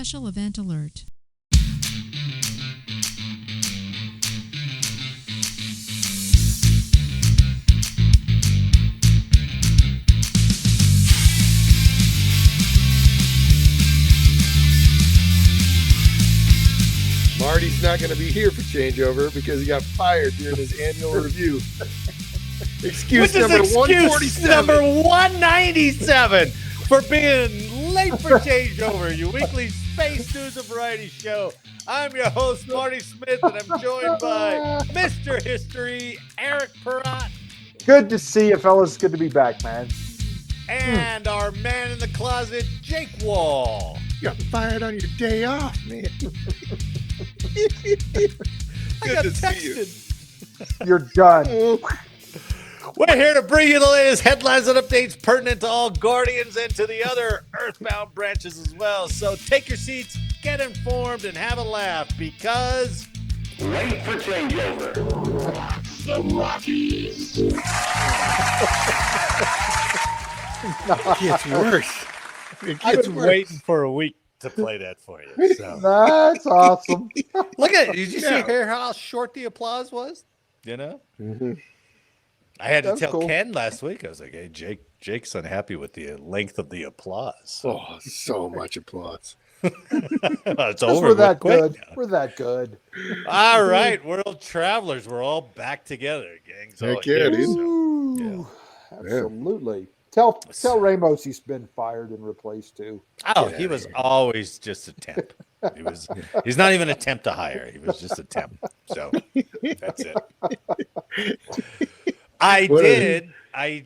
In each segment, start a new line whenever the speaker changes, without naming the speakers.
Special event alert.
Marty's not going to be here for changeover because he got fired during his annual review. Excuse number 147.
Number 197 for being late for changeover, your weekly space news and variety show. I'm your host, Marty Smith, and I'm joined by Mr. History, Eric Perrott.
Good to see you, fellas. Good to be back, man.
And our man in the closet, Jake Wall.
You got fired on your day off, man.
I got texted.
You're done.
We're here to bring you the latest headlines and updates pertinent to all Guardians and to the other Earthbound branches as well. So take your seats, get informed, and have a laugh because...
Late for changeover. The Rockies.
It gets worse.
I was waiting for a week to play that for you. So.
That's awesome.
Look at it. Did you see how short the applause was? You know?
Mm-hmm.
I had to
That's
tell
cool.
Ken last week. I was like, hey, Jake's unhappy with the length of the applause.
Oh, so much applause.
It's
We're
over
that
quick
good.
now.
We're that good.
All right, world travelers. We're all back together, gang. So
Heck yeah, dude.
Ooh, absolutely. Tell Ramos he's been fired and replaced too.
Oh, he was always just a temp. He's not even a temp to hire. He was just a temp. So that's it. I did.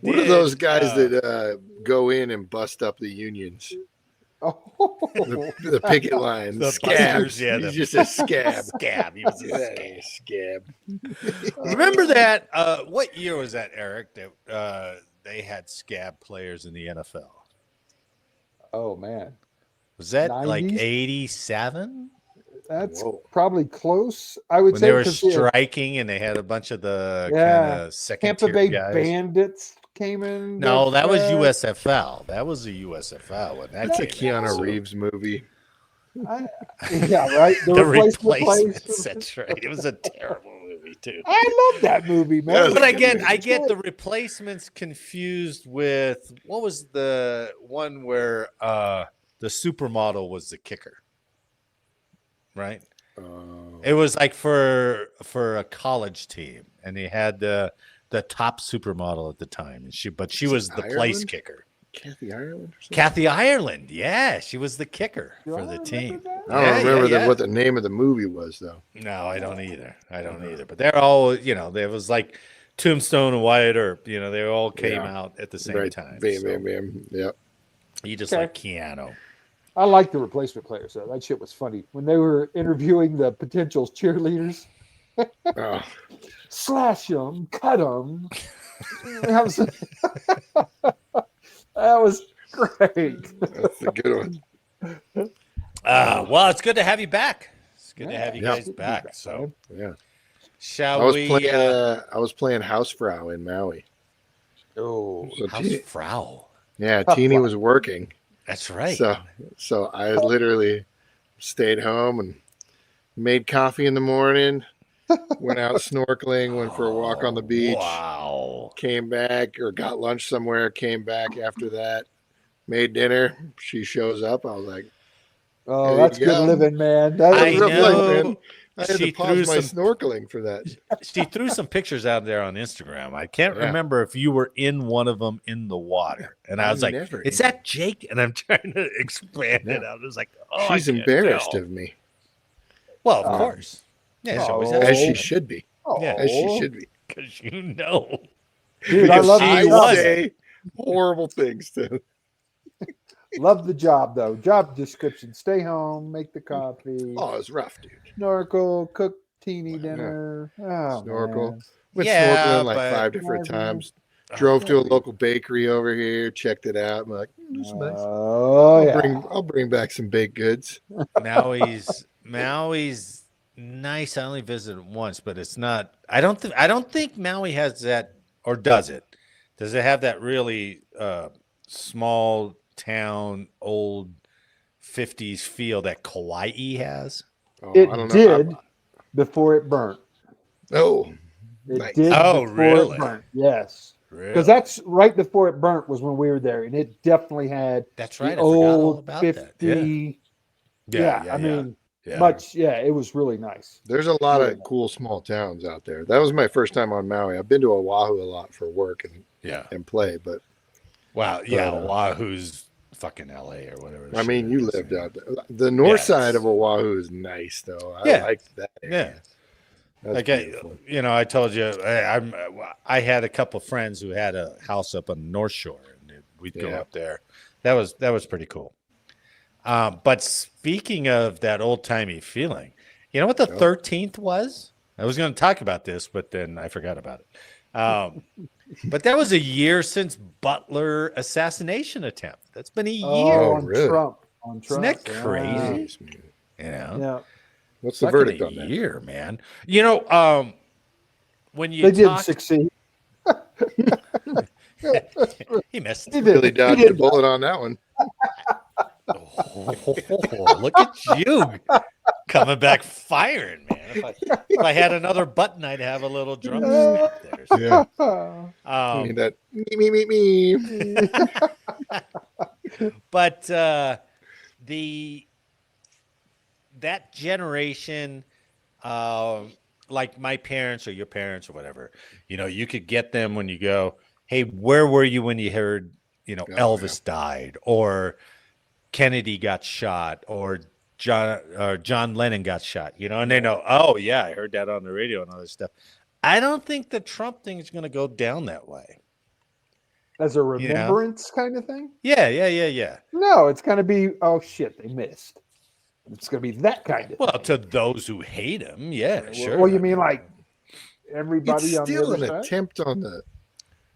What are those guys that go in and bust up the unions?
Oh,
The picket line.
The
Scabs.
busters, yeah,
He's just a scab.
Scab. He was a
Yeah,
scab.
scab.
Remember that? What year was that, Eric? That they had scab players in the NFL.
oh man,
Was that like
90s?
87?
that's
Whoa.
probably close. I would
When
say
they were
'cause
striking and they had a bunch of the
Yeah.
kind of second
Tampa
tier
Bay
guys.
Bandits came in.
No, that was
uh,
USFL. That was a USFL. When that
That's a
came out.
Keanu
So-
Reeves movie.
Yeah, right.
The
replacement
replacements.
plays.
That's right. It was a terrible movie too.
I love that movie, man.
But I get the replacements confused with what was the one where the supermodel was the kicker, right? It was like for a college team, and they had the top supermodel at the time, and she was the place
Ireland?
kicker.
Kathy Ireland or something?
Kathy Ireland, yeah, she was the kicker
Do
for
I
the
remember
team.
that?
I don't
Yeah,
remember
yeah.
what the name of the movie was, though.
No, I don't either. But they're all, there was like Tombstone and Wyatt Earp, they all came out at the same
Right.
time.
Bam,
So
bam, bam. Yep.
you just
Okay.
like Keanu.
I like the replacement players though. That shit was funny when they were interviewing the potential cheerleaders.
Oh,
Slash them, cut them. That was great.
that's a good one.
Well, it's good to have you back. It's good to
Yeah.
have you
Yeah.
guys back. So
Yeah.
shall
I was
we?
playing. I was playing Hausfrau in Maui.
Oh,
So
Hausfrau.
yeah, Teeny was working.
That's right.
So I literally stayed home and made coffee in the morning. Went out snorkeling. Went for a walk on the beach.
Wow.
Came back or got lunch somewhere. Came back after that. Made dinner. She shows up. I was like,
oh,
There
that's
you
good
go.
living, man. That
I
is
rough
know.
life, man. I had
She
to pause
threw
my
some-
snorkeling for that.
She threw some pictures out there on Instagram. I can't
Yeah.
remember if you were in one of them in the water. And I was like,
never
is
in-
that Jake? And I'm trying to expand it. I was like, oh, I
She's
can't
embarrassed
tell.
of me,
Well, of
Oh.
course. Yeah, she always
Oh.
has
as she
to
should be.
Oh,
Yeah.
As she should be.
because you know.
dude, I
Because
love
she
the
I
job.
was.
say horrible things too.
Love the job though. Job description: stay home, make the coffee,
Oh, it's rough, dude.
snorkel, cook teeny dinner. Oh,
Snorkel.
man.
Went
Yeah,
snorkeling like
but-
5 different
Imagine.
times. Drove to a
yeah.
local bakery over here, checked it out. I'm like, this is nice.
Oh yeah.
I'll bring back some baked goods.
Maui's nice. I only visited once, but it's not. I don't think Maui has that, or does it? Does it have that really small town, old '50s feel that Kauai has.
Oh,
It
I don't know.
did before it burnt.
Oh,
It
nice.
did
Oh,
before
really?
it burnt. Yes.
Really?
Because that's right before it burnt was when we were there, and it definitely had
That's
the
right. I forgot all
old
about
50.
that.
I mean,
yeah.
it was really nice.
There's a lot
Really
of cool small towns out there. That was my first time on Maui. I've been to Oahu a lot for work and play, but
Wow. Yeah.
But,
Oahu's fucking LA or whatever.
I mean,
shit
you
it is,
lived
yeah.
out there. The north
Yeah,
side
it's-
of Oahu is nice, though. I
Yeah.
like that area.
Yeah.
That's
Like
beautiful.
I told you, I had a couple friends who had a house up on the North Shore, and we'd go
Yeah.
up there. That was pretty cool. But speaking of that old timey feeling, you know what the 13th was? I was going to talk about this, but then I forgot about it. But that was a year since Butler assassination attempt. That's been a year.
Oh, on
really?
Trump. On
Isn't
Trump.
that crazy?
Jeez, man.
You know,
Yeah.
What's the
fucking
verdict
a
on that?
year, man. You know, when you
They didn't
talk,
succeed.
he missed.
He
Really
did.
dodged a bullet on that one.
Oh, look at you coming back firing, man. If I had another button, I'd have a little drum stop there. So,
Yeah. I
um,
mean, that me.
but that generation, like my parents or your parents or whatever, you could get them when you go, hey, where were you when you heard, Elvis died, or Kennedy got shot, or John Lennon got shot, and they know, oh yeah, I heard that on the radio and all this stuff. I don't think the Trump thing is going to go down that way.
As a remembrance kind of thing?
Yeah.
No, it's going to be, oh shit, they missed. It's going to be that kind of
Well,
thing.
to those who hate him, yeah, sure.
Well, you mean like everybody
It's
on the
still
other
an
side?
attempt on the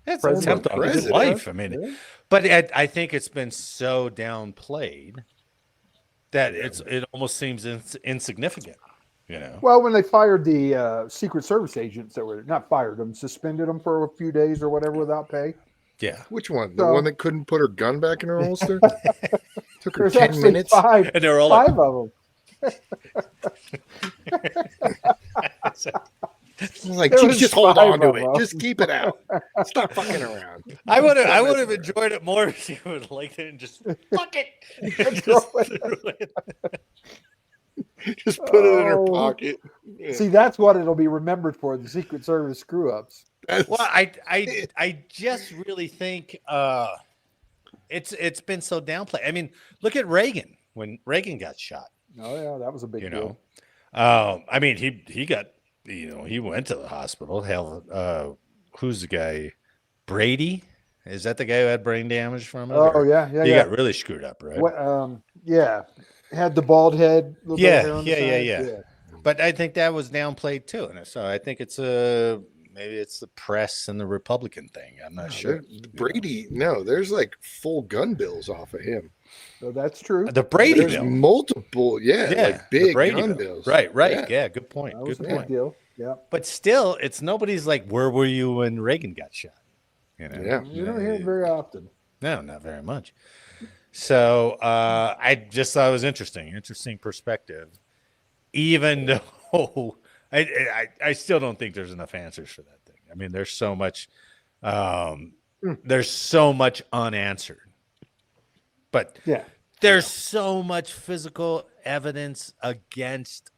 That's an attempt on his
president.
life. I mean,
Yeah.
but I think it's been so downplayed that it almost seems insignificant.
Well, when they fired the Secret Service agents that were not fired them, suspended them for a few days or whatever without pay.
Yeah.
Which one? The
So-
one that couldn't put her gun back in her holster? Took her
There's
10
actually
minutes.
five
And they're all like,
of them.
I was like,
There
geez,
was
just hold
5
on to
of
it.
them.
Just keep it out. Stop fucking around.
I would have enjoyed it more if you would like it and just fuck it. Just threw it.
Just put it in her
Oh.
pocket. Yeah.
See, that's what it'll be remembered for, the Secret Service screw-ups.
That's-
Well, I just really think it's been so downplayed. I mean, look at Reagan when Reagan got shot.
Oh, yeah, that was a big deal.
I mean, he got, he went to the hospital. Hell, who's the guy? Brady? Is that the guy who had brain damage from it?
Oh,
Or-
yeah.
He got really screwed up, right?
What, yeah. Had the bald head. Little bit of hair on the
Yeah.
side.
But I think that was downplayed too, and so I think it's maybe it's the press and the Republican thing. I'm not sure.
Brady, no, there's like full gun bills off of him.
So that's true.
The Brady
There's
bill,
multiple, like
the
big
Brady
gun
bill.
bills.
Right.
Yeah.
Yeah, good point.
That was
Good
a big
point.
deal. Yeah.
But still, it's nobody's like, where were you when Reagan got shot?
Yeah.
You don't hear it very often.
No, not very much. So I just thought it was interesting perspective. Even though I still don't think there's enough answers for that thing. I mean, there's so much unanswered. But
Yeah.
there's so much physical evidence against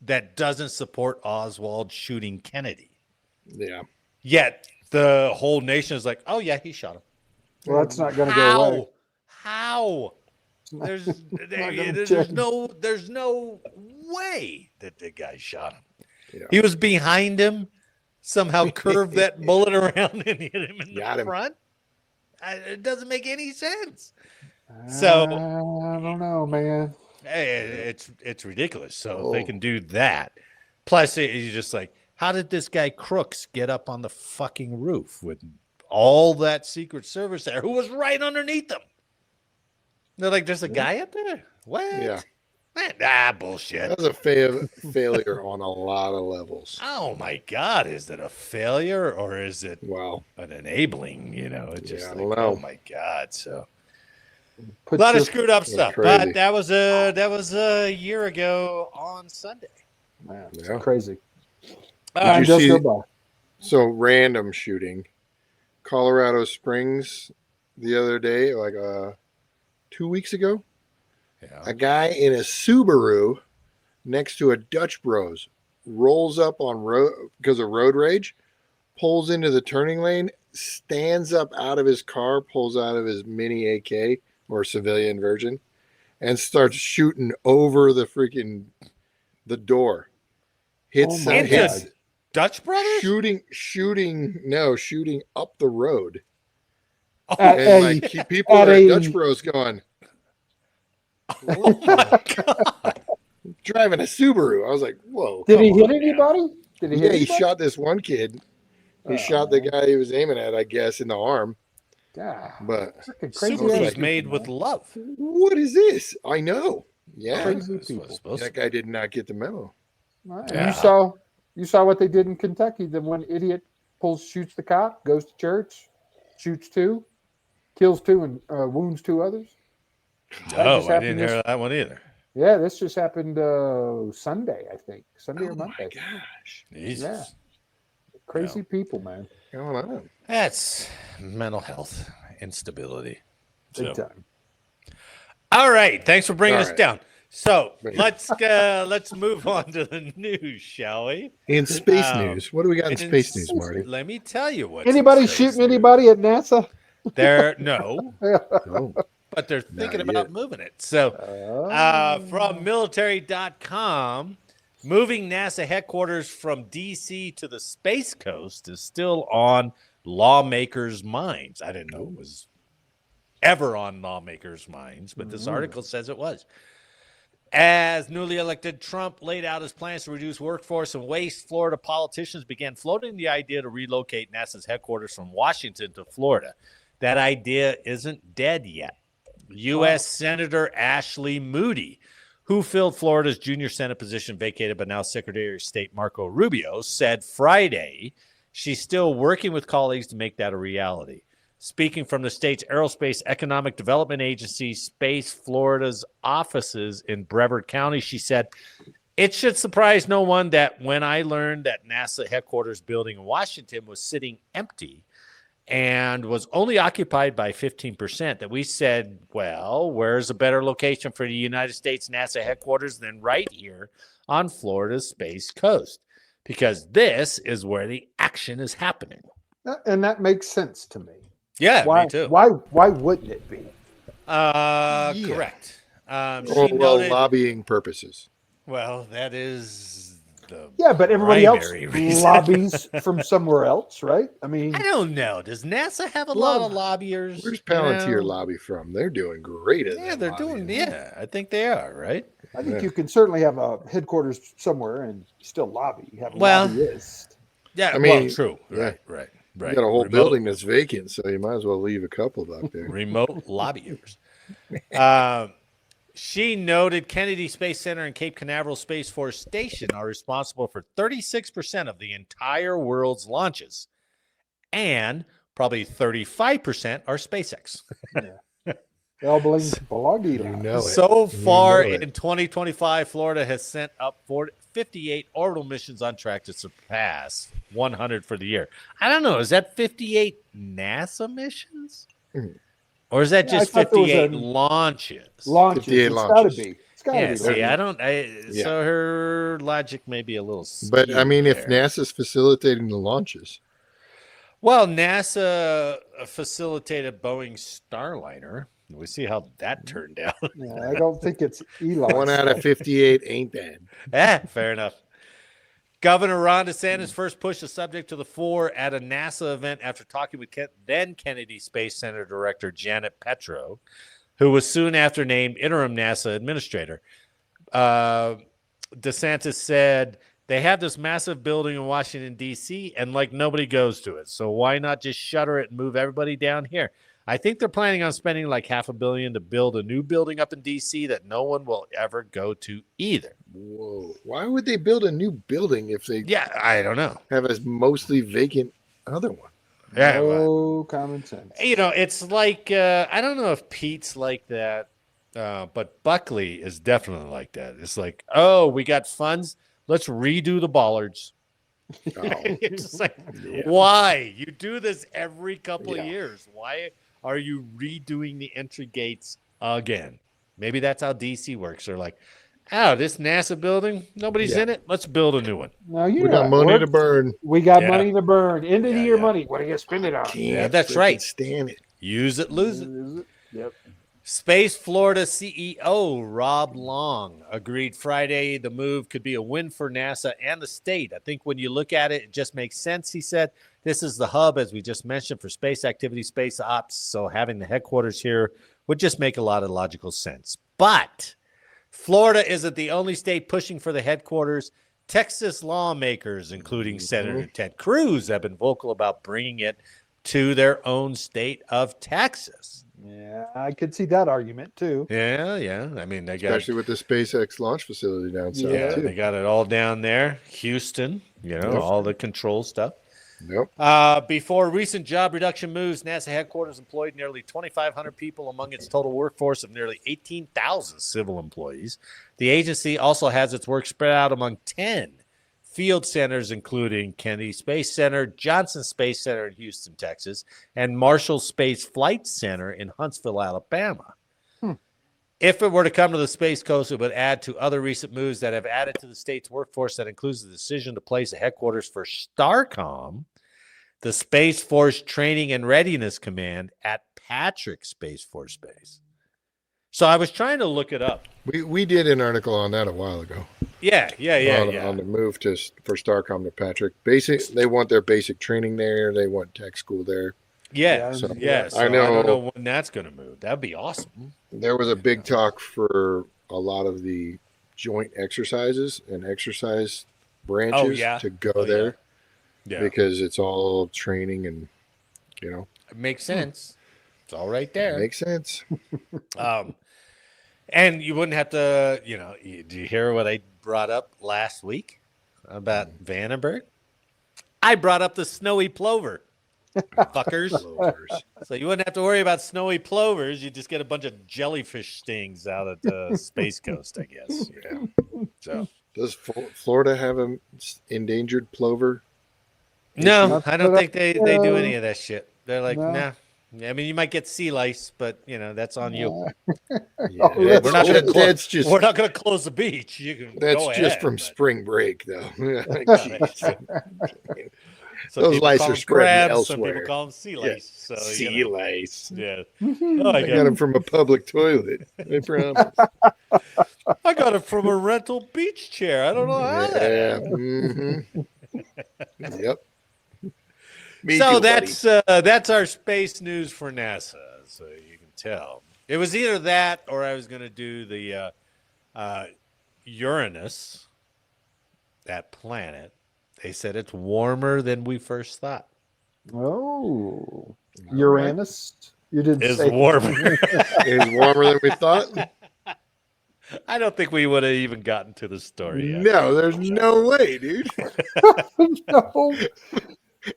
that doesn't support Oswald shooting Kennedy.
Yeah.
Yet the whole nation is like, oh yeah, he shot him.
Well, that's not going to go away.
How? There's no way that the guy shot him.
Yeah.
He was behind him, somehow curved that bullet around and hit him in
Got
the
him.
front. It doesn't make any sense. So-
I don't know, man.
Hey, it's ridiculous. So if they can do that. Plus, you're just like, how did this guy Crooks get up on the fucking roof with all that Secret Service there who was right underneath them? They're like, there's a guy up there? What?
Yeah.
Man, bullshit.
That was a failure on a lot of levels.
Oh my God, is it a failure or is it
Wow.
an enabling? It's just
Yeah, I
like,
don't know.
oh my God. So
Put
A lot of
your-
screwed up
That's
stuff,
crazy.
but that was a year ago on Sunday.
Man, it's
Yeah.
crazy.
All
Did
Time
you
does
see-
go by.
So random shooting, Colorado Springs, the other day, like 2 weeks ago.
Yeah.
A guy in a Subaru next to a Dutch Bros rolls up on road because of road rage, pulls into the turning lane, stands up out of his car, pulls out of his mini AK or civilian version, and starts shooting over the door. Hits,
Oh my
hits
God.
Dutch Brothers?
shooting up the road.
Oh,
At
And
a-
like people
at
are
a-
Dutch Bros going,
oh my God.
driving a Subaru. I was like, whoa.
Did he
Come
hit
on, man.
anybody? Did he hit
Yeah, he
anybody?
shot this one kid. He
Oh,
shot the
man.
guy he was aiming at, I guess, in the arm.
God,
But
freaking crazy
Subaru's
ass
made
people,
with
man.
love.
what is this? I know. Yeah.
Crazy
That's what
people.
it's supposed to
That guy did not get the memo.
Wow.
Yeah.
You saw what they did in Kentucky. The one idiot shoots the cop, goes to church, shoots two, kills two, and wounds two others. That
No,
just
I
happened
didn't hear that one either.
Yeah, this just happened Sunday, I think. Sunday or
Oh my
Monday.
gosh.
Jesus.
Crazy people, man.
What's going on?
That's mental health instability.
Big
So-
time.
All right. Thanks for bringing
All
us
right.
down. So
Right.
let's move on to the news, shall we?
In space
Um,
news. What do we got in
And
space news, Marty?
Let me tell you what.
Anybody shooting anybody at NASA?
There, no,
Oh,
but they're thinking
Not
about
yet.
moving it. So from military.com, moving NASA headquarters from D.C. to the Space Coast is still on lawmakers' minds. I didn't know it was ever on lawmakers' minds, but this article says it was. As newly elected Trump laid out his plans to reduce workforce and waste, Florida politicians began floating the idea to relocate NASA's headquarters from Washington to Florida. That idea isn't dead yet. U.S. Senator Ashley Moody, who filled Florida's junior Senate position vacated by now Secretary of State Marco Rubio, said Friday she's still working with colleagues to make that a reality. Speaking from the state's Aerospace Economic Development Agency, Space Florida's offices in Brevard County, she said, "It should surprise no one that when I learned that NASA headquarters building in Washington was sitting empty and was only occupied by 15%, that we said, well, where's a better location for the United States NASA headquarters than right here on Florida's Space Coast? Because this is where the action is happening."
And that makes sense to me.
Yeah,
Why?
me too.
Why wouldn't it be?
Yeah.
Correct. She
well,
noted.
lobbying purposes.
Well, that is the.
Yeah, but everybody else
primary reason.
lobbies from somewhere else, right? I mean,
I don't know. Does NASA have a lot of lobbyers?
Where's
you
Palantir
know?
lobby from? They're doing great at
Yeah,
that
they're
lobbying.
doing. Yeah, I think they are right.
I think
Yeah.
you can certainly have a headquarters somewhere and still lobby. You have a
Well,
lobbyist.
Yeah,
I mean,
true.
yeah.
Right.
You got a whole building that's vacant, so you might as well leave a couple back there.
Remote lobbyers. She noted Kennedy Space Center and Cape Canaveral Space Force Station are responsible for 36% of the entire world's launches, and probably 35% are SpaceX.
They all belong to
You
Elon.
know it.
So
You
far
know it.
in 2025, Florida has sent up 58 orbital missions on track to surpass 100 for the year. I don't know. Is that 58 NASA missions?
Mhm.
Or is that
Yeah, I
just
thought there was
58
a-
launches?
Launches.
58
It's got
launches.
to be. It's got to
Yeah,
be.
see,
launches.
So her logic may be a little
But I
skewed
mean, if
there.
NASA's facilitating the launches,
Well, NASA facilitated Boeing's Starliner. We see how that turned out.
Yeah, I don't think it's Elon.
1 out of 58 ain't bad.
Fair enough. Governor Ron DeSantis first pushed the subject to the fore at a NASA event after talking with then Kennedy Space Center Director Janet Petro, who was soon after named interim NASA administrator. DeSantis said, "They have this massive building in Washington, D.C., and like nobody goes to it. So why not just shutter it and move everybody down here? I think they're planning on spending like $500 million to build a new building up in D.C. that no one will ever go to either."
Whoa. Why would they build a new building if they
Yeah, I don't know.
have a mostly vacant other one?
Yeah, well,
No common sense.
it's like I don't know if Pete's like that, but Buckley is definitely like that. It's like, oh, we got funds. Let's redo the bollards.
Oh,
It's just like,
yeah.
why? You do this every couple of
Yeah.
years. Why are you redoing the entry gates again? Maybe that's how DC works. They're like, oh, this NASA building, nobody's
Yeah.
in it. Let's build a new one.
Now you
We
know
got
how it
money to
works.
burn.
We got
Yeah.
money to burn. End of the
Yeah,
year
yeah.
money. What are you gonna spend it on?
Can't
Yeah, that's
freaking
right.
stand it.
Use it, lose it.
Yep.
Space Florida CEO Rob Long agreed Friday the move could be a win for NASA and the state. I think when you look at it, it just makes sense, he said. This is the hub, as we just mentioned, for space activity, space ops. So having the headquarters here would just make a lot of logical sense. But Florida isn't the only state pushing for the headquarters. Texas lawmakers, including Senator Ted Cruz, have been vocal about bringing it to their own state of Texas.
Yeah, I could see that argument too.
Yeah. I mean, they got
Especially with the SpaceX launch facility down south,
yeah,
too.
they got it all down there. Houston,
Yep.
all the control stuff.
Yep.
Before recent job reduction moves, NASA headquarters employed nearly 2,500 people among its total workforce of nearly 18,000 civil employees. The agency also has its work spread out among 10 field centers, including Kennedy Space Center, Johnson Space Center in Houston, Texas, and Marshall Space Flight Center in Huntsville, Alabama. If it were to come to the Space Coast, it would add to other recent moves that have added to the state's workforce. That includes the decision to place a headquarters for STARCOM, the Space Force Training and Readiness Command, at Patrick Space Force Base. So I was trying to look it up.
We did an article on that a while ago.
Yeah.
On the move for STARCOM to Patrick. They want their basic training there. They want tech school there.
Yeah.
So,
So
I
I don't know
know
when that's going to move. That'd be awesome.
there was a big talk for a lot of the joint exercises and exercise branches to go there
Yeah.
because it's all training and,
It makes sense. It's all right there.
it makes sense.
And you wouldn't have to, do you hear what I brought up last week about Vandenberg? I brought up the snowy plover, fuckers. So you wouldn't have to worry about snowy plovers. You just get a bunch of jellyfish stings out at the Space Coast, I guess. So
Does Florida have an endangered plover?
no, I don't think they do
No.
any of that shit. They're like,
No.
nah. I mean, you might get sea lice, but that's on you.
Yeah,
We're not going to
that's just
We're not going to close the beach. You can
that's
go
just
ahead,
from
but-
spring break, though.
Some
Those
people
lice
call
are
them
spreading
crabs, Some
elsewhere.
people call them sea
Yeah.
lice. So,
Sea lice.
Yeah.
I got them from a public toilet. I promise.
I got it from a rental beach chair. I don't know how that
Yeah.
happened.
Yep. Me
So
too, buddy.
that's our space news for NASA. So you can tell it was either that or I was going to do the Uranus, that planet. They said it's warmer than we first thought.
Oh, Uranus. You didn't
It's
say
warmer.
It's warmer than we thought.
I don't think we would have even gotten to the story yet.
No, there's no way, dude.
No.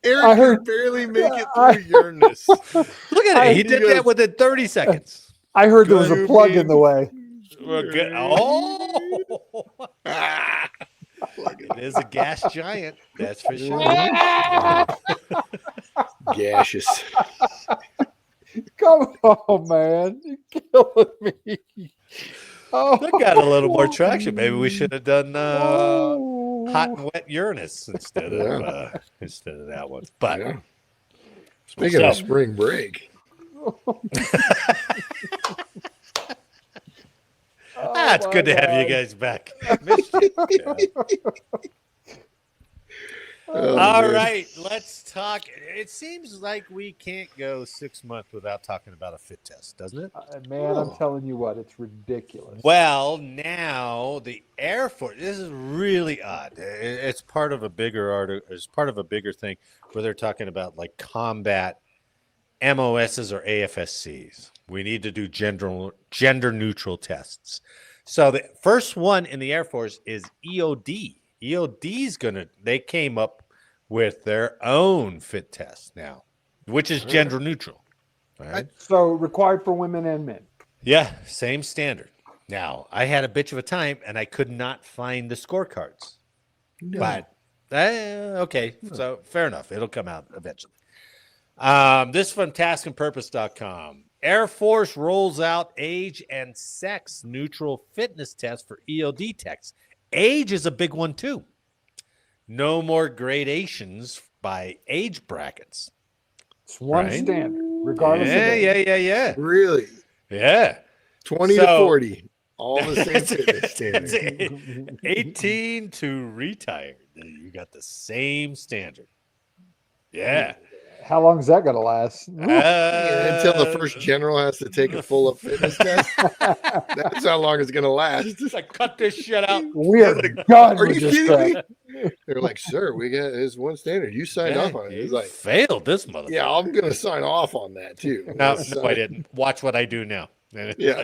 Eric
I heard-
could barely make it through Uranus.
Look at it. He did that within 30 seconds.
I heard there was a plug in the way.
We're good. Oh, it is a gas giant. That's for sure.
Gaseous.
Come on, man. You're killing me. Oh,
That got a little more traction. Maybe we should have done
oh.
hot and wet Uranus instead of that one. But
Yeah. Speaking of spring break,
it's good to have you guys back. Missed you.
Oh,
All
man.
right, let's talk. It seems like we can't go 6 months without talking about a fit test, doesn't it?
Man, I'm telling you what, it's ridiculous.
Well, now the Air Force. This is really odd. It's part of a bigger article. It's part of a bigger thing where they're talking about like combat MOSs or AFSCs. We need to do gender neutral tests. So the first one in the Air Force is EOD. EOD's they came up with their own fit test now. which is gender neutral. Right?
So required for women and men.
Yeah, same standard. Now, I had a bitch of a time, and I could not find the scorecards.
No.
But, okay, so fair enough. It'll come out eventually. This from taskandpurpose.com. Air Force rolls out age and sex neutral fitness test for EOD techs. Age is a big one, too. No more gradations by age brackets.
It's one
Right?
standard, regardless of age.
Yeah.
Really?
Yeah.
20 to 40. All the same fitness standard.
It's 18 to retired. You got the same standard. Yeah.
How long is that going to last?
Until the first general has to take a full up fitness test. That's how long it's going to last.
It's like, cut this shit out.
We are done
Are
with
you
this
kidding
crap.
me? They're like, sir, we got this one standard. You signed off on it. It's
You
like,
failed this motherfucker.
yeah, I'm going to sign off on that too.
No, I didn't. Watch what I do now.
Yeah.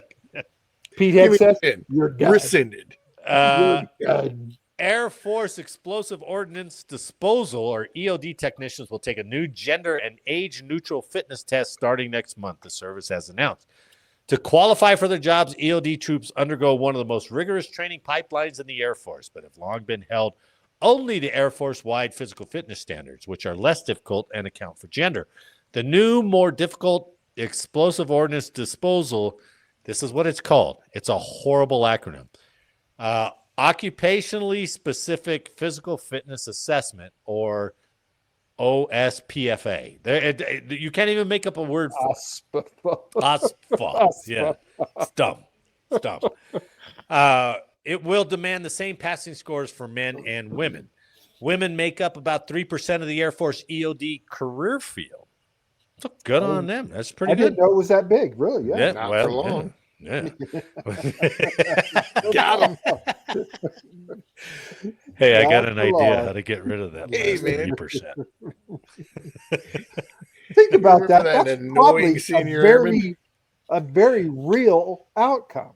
Pete
Give me
Heck says,
in.
you're done.
Rescinded.
Uh,
You're done.
Air Force Explosive Ordnance Disposal, or EOD technicians, will take a new gender and age neutral fitness test starting next month, the service has announced. To qualify for their jobs, EOD troops undergo one of the most rigorous training pipelines in the Air Force, but have long been held only to Air Force-wide physical fitness standards, which are less difficult and account for gender. The new, more difficult explosive ordnance disposal, this is what it's called. It's a horrible acronym. Occupationally Specific Physical Fitness Assessment, or OSPFA. You can't even make up a word for it. OSPFA. Yeah, it's dumb. It will demand the same passing scores for men and women. Women make up about 3% of the Air Force EOD career field. So good on them. That's pretty
I
good.
didn't know it was that big, really. Yeah.
Not for long.
Yeah.
Got him.
Hey, I got
Not
an
for
idea
long.
how to get rid of that
Hey,
last
man.
3%.
Think about
Remember
that.
that
That's
annoying
probably
senior
a very real outcome.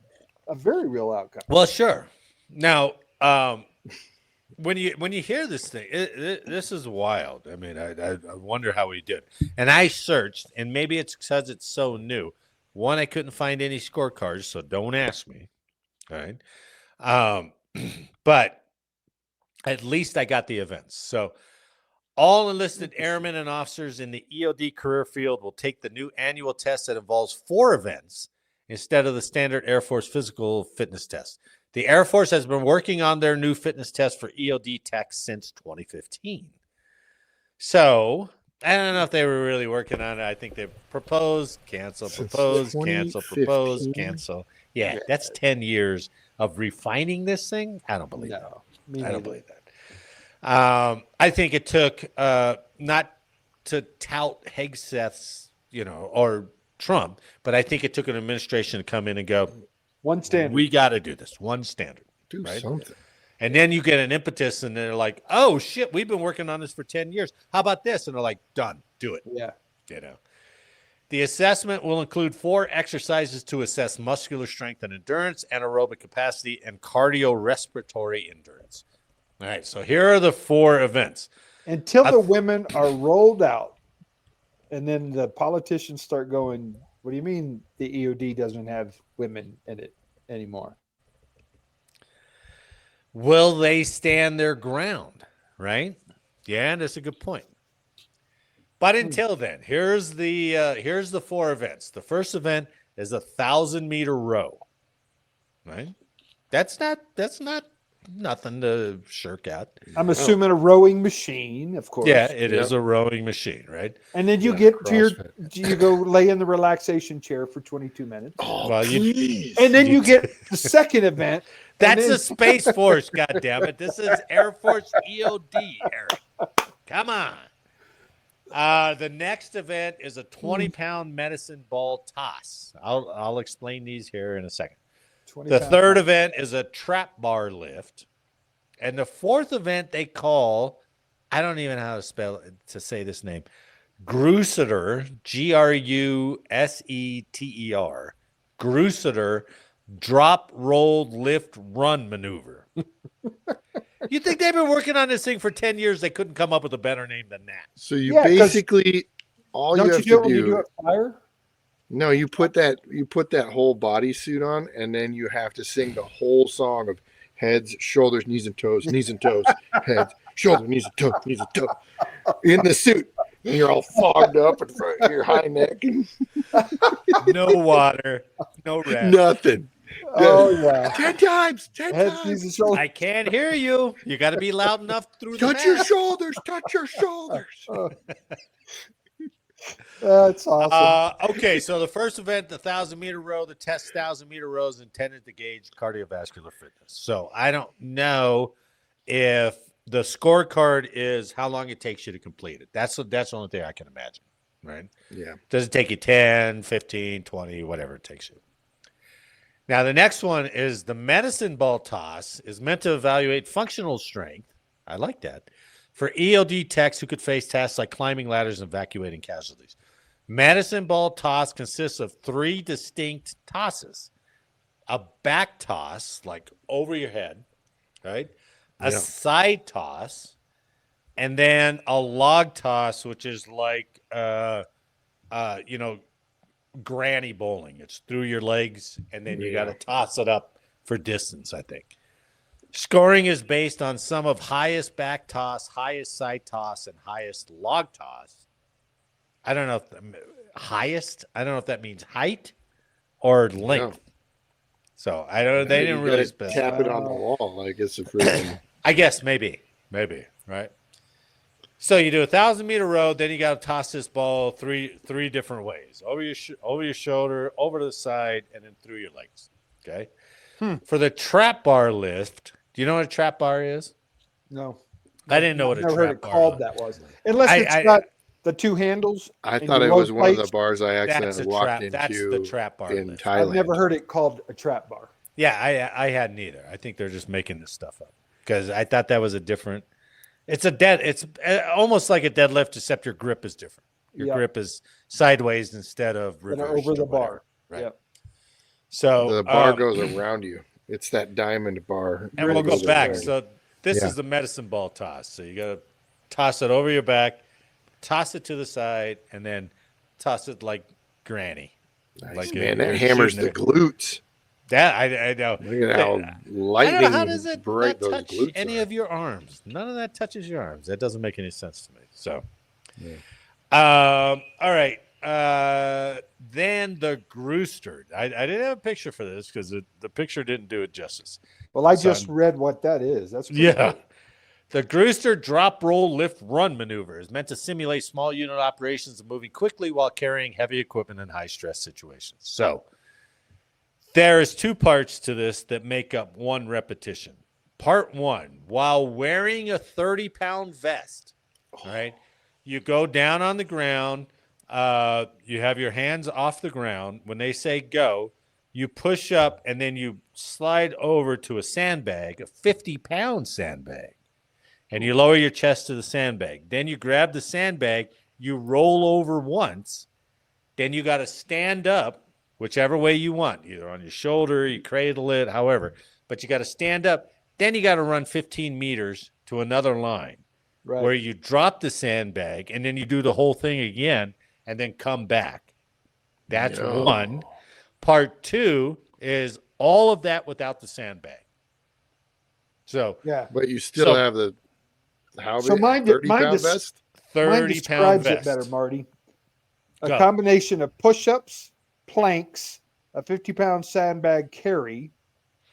A very real outcome.
Well, sure. Now, when you hear this thing, this is wild. I mean, I wonder how he did. And I searched, and maybe it's because it's so new. One, I couldn't find any scorecards, so don't ask me. All right. But at least I got the events. So all enlisted airmen and officers in the EOD career field will take the new annual test that involves 4 events instead of the standard Air Force physical fitness test. The Air Force has been working on their new fitness test for EOD techs since 2015. So I don't know if they were really working on it. I think they proposed, cancel,
Since
propose, cancel, propose,
2015?
cancel. Yeah, that's 10 years of refining this thing. I don't believe that.
No, me
I
neither.
don't believe that. I think it took not to tout Hegseth's, or Trump, but I think it took an administration to come in and go,
One standard.
we got to do this, one standard.
Do
Right?
something.
And then you get an impetus and they're like, oh, shit, we've been working on this for 10 years. How about this? And they're like, done, do it.
Yeah.
The assessment will include 4 exercises to assess muscular strength and endurance, anaerobic capacity, and cardiorespiratory endurance. All right, so here are the 4 events.
Until the women are rolled out, and then the politicians start going, what do you mean the EOD doesn't have women in it anymore?
Will they stand their ground? Right? Yeah, that's a good point. But until then, here's the 4 events. The first event is a 1,000-meter row. Right? That's not nothing to shirk out.
I'm assuming a rowing machine, of course.
Yeah, it is a rowing machine, right?
And then you
Yeah,
get to
CrossFit.
you go lay in the relaxation chair for 22 minutes.
Oh,
Well, you-
please.
And then you get the second event. and
That's
then-
a Space Force, goddammit. This is Air Force EOD, Eric. Come on. The next event is a 20-pound medicine ball toss. I'll explain these here in a second.
20
The
pounds.
third event is a trap bar lift. And the fourth event they call, I don't even know how to say this name, Gruseter, Gruseter, Gruseter drop, roll, lift, run maneuver. You think they've been working on this thing for 10 years? They couldn't come up with a better name than that.
So you
Yeah, 'cause-
basically All
Don't
you
you
have
do it
to
when you
do.
do it fire?
No, you put that whole bodysuit on, and then you have to sing the whole song of heads, shoulders, knees and toes, heads, shoulders, knees and toes, in the suit. And you're all fogged up in front of your high neck and
No water, no rest.
nothing.
Oh yeah.
10 times, 10
Heads,
times.
knees, and shoulders.
I can't hear you. You got to be loud enough through the
Touch your
mask.
shoulders, touch your shoulders.
That's awesome.
Okay, so the first event, the 1,000-meter row, the test 1,000-meter row is intended to gauge cardiovascular fitness. So I don't know if the scorecard is how long it takes you to complete it. That's the only thing I can imagine, right?
Yeah.
Does it take you 10, 15, 20, whatever it takes you? Now, the next one is the medicine ball toss is meant to evaluate functional strength. I like that. For EOD techs who could face tasks like climbing ladders and evacuating casualties. Medicine ball toss consists of 3 distinct tosses. A back toss, like over your head, right? A
Yeah.
side toss, and then a log toss, which is like, granny bowling. It's through your legs, and then you got to toss it up for distance, I think. Scoring is based on sum of highest back toss, highest side toss, and highest log toss. I don't know if highest. I don't know if that means height or length. So I don't. They didn't really specify.
Tap it on the wall like it's a freaking.
I guess maybe, right? So you do a 1,000-meter row, then you got to toss this ball three different ways: over your shoulder, over to the side, and then through your legs. Okay. For the trap bar lift, do you know what a trap bar is?
No,
I didn't know what a
never
trap
heard it
bar
called
was.
that was. Unless it's got the 2 handles.
I
and
thought
you
it
roll
was one of the
plates.
bars I
That's
accidentally
a
walked
trap.
into
That's the trap bar
in
lift.
Thailand.
I've never heard it called a trap bar.
Yeah, I hadn't either. I think they're just making this stuff up because I thought that was a different. It's almost like a deadlift, except your grip is different. Your grip is sideways instead of
And
reversed
over the
or whatever.
bar.
Right.
Yep.
So
The bar goes around you. It's that diamond bar.
and we'll
that
go
goes
back.
around you.
So this
Yeah.
is the medicine ball toss. So you got to toss it over your back, toss it to the side, and then toss it like granny.
Nice,
like
man,
you're
that hammers
shooting
the
it.
glutes.
That I know.
Look at how
I don't
lightning
know, how does it
bright
not
those
touch
glutes
any
are.
of your arms? None of that touches your arms. That doesn't make any sense to me. So, all right. Then the Grooster. I didn't have a picture for this because the picture didn't do it justice.
Well, I just read what that is. That's pretty cool.
The Grooster drop, roll, lift, run maneuver is meant to simulate small unit operations of moving quickly while carrying heavy equipment in high stress situations. So there is 2 parts to this that make up one repetition. Part 1, while wearing a 30-pound vest, right? You go down on the ground. You have your hands off the ground. When they say go, you push up and then you slide over to a sandbag, a 50-pound sandbag, and you lower your chest to the sandbag. Then you grab the sandbag, you roll over once, then you got to stand up whichever way you want, either on your shoulder, you cradle it, however. But you got to stand up. Then you got to run 15 meters to another line where you drop the sandbag, and then you do the whole thing again and then come back. That's one. Part 2 is all of that without the sandbag. So,
But you still have the how big? 30-pound vest?
30-pound
describes
vest.
it better, Marty. A
Go.
combination of push-ups, planks, a 50-pound sandbag carry,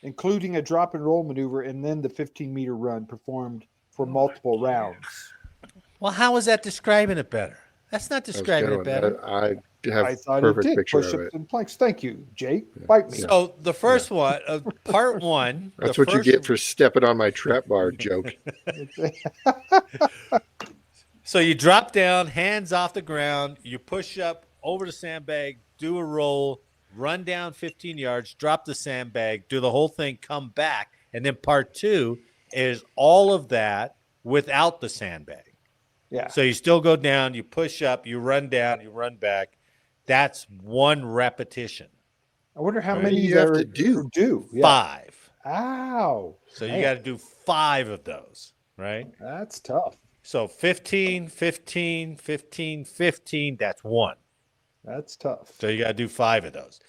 including a drop and roll maneuver, and then the 15-meter run performed for multiple rounds.
Well, how is that describing it better? That's not describing it better.
I have
I thought
perfect
it did.
picture of
Push-ups
it.
and planks. Thank you, Jake. Bite me.
So the first one, part 1.
That's what you get for stepping on my trap bar joke.
So you drop down, hands off the ground, you push up over the sandbag, do a roll, run down 15 yards, drop the sandbag, do the whole thing, come back. And then part 2 is all of that without the sandbag.
Yeah.
So you still go down, you push up, you run down, you run back. That's 1 repetition.
I wonder how
What
many
do you have to
do. Yeah.
5.
Ow.
So you got to do 5 of those, right?
That's tough.
So 15, 15, 15, 15, that's one.
That's tough.
So you got to do 5 of those.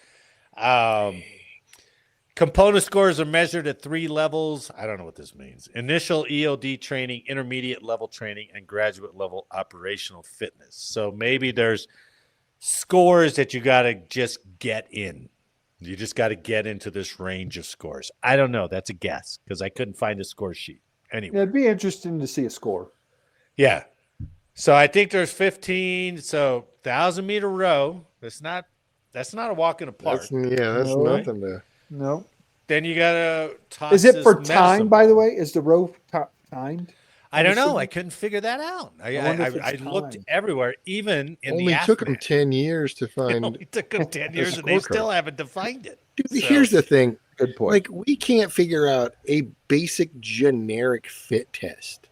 Component scores are measured at 3 levels. I don't know what this means. Initial EOD training, intermediate level training, and graduate level operational fitness. So maybe there's scores that you got to just get in. You just got to get into this range of scores. I don't know. That's a guess because I couldn't find a score sheet. Anyway.
Yeah, it'd be interesting to see a score.
Yeah. So I think there's 15. So 1,000-meter row. That's not a walk in the park.
That's
No.
nothing to.
No.
Then you gotta toss.
Is it for
this
time,
medicine
by the
ball.
way? Is the row timed?
I don't know.
assuming?
I couldn't figure that out.
I wonder if
I
it's
looked
timed.
everywhere, even in
Only
the
took them
aftermath.
10 years to
It
find.
only took them 10 years, and they
scorecard.
still haven't defined it.
Dude,
So-
here's the thing.
Good point.
Like, we can't figure out a basic generic fit test,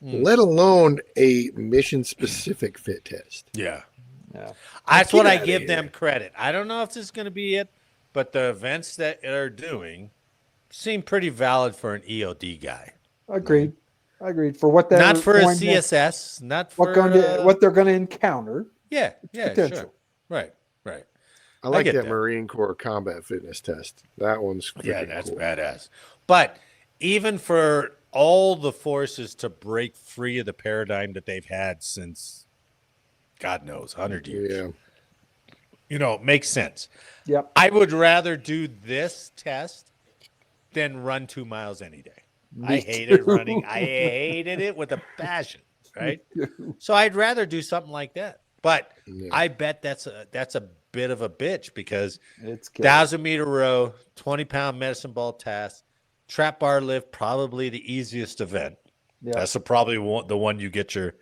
let alone a mission specific fit test.
Yeah.
Yeah.
That's
Get
what I
outta
give
here.
them credit. I don't know if this is going to be it, but the events that they're doing seem pretty valid for an EOD guy.
Agreed. For what they're
Not for a
going to-
CSS, not for
what they're going to encounter.
yeah,
potential.
sure. Right.
I like
get
that
that.
Marine Corps combat fitness test. That one's
Yeah,
freaking
that's
cool.
badass. But even for all the forces to break free of the paradigm that they've had since God knows 100 years,
Yeah.
it makes sense.
Yep.
I would rather do this test than run 2 miles any day. I hated running. I hated it with a passion, right? So I'd rather do something like that. But
Yeah.
I bet that's a bit of a bitch because
It's good.
1,000-meter row, 20-pound medicine ball task, trap bar lift, probably the easiest event.
Yep.
That's probably the one you get your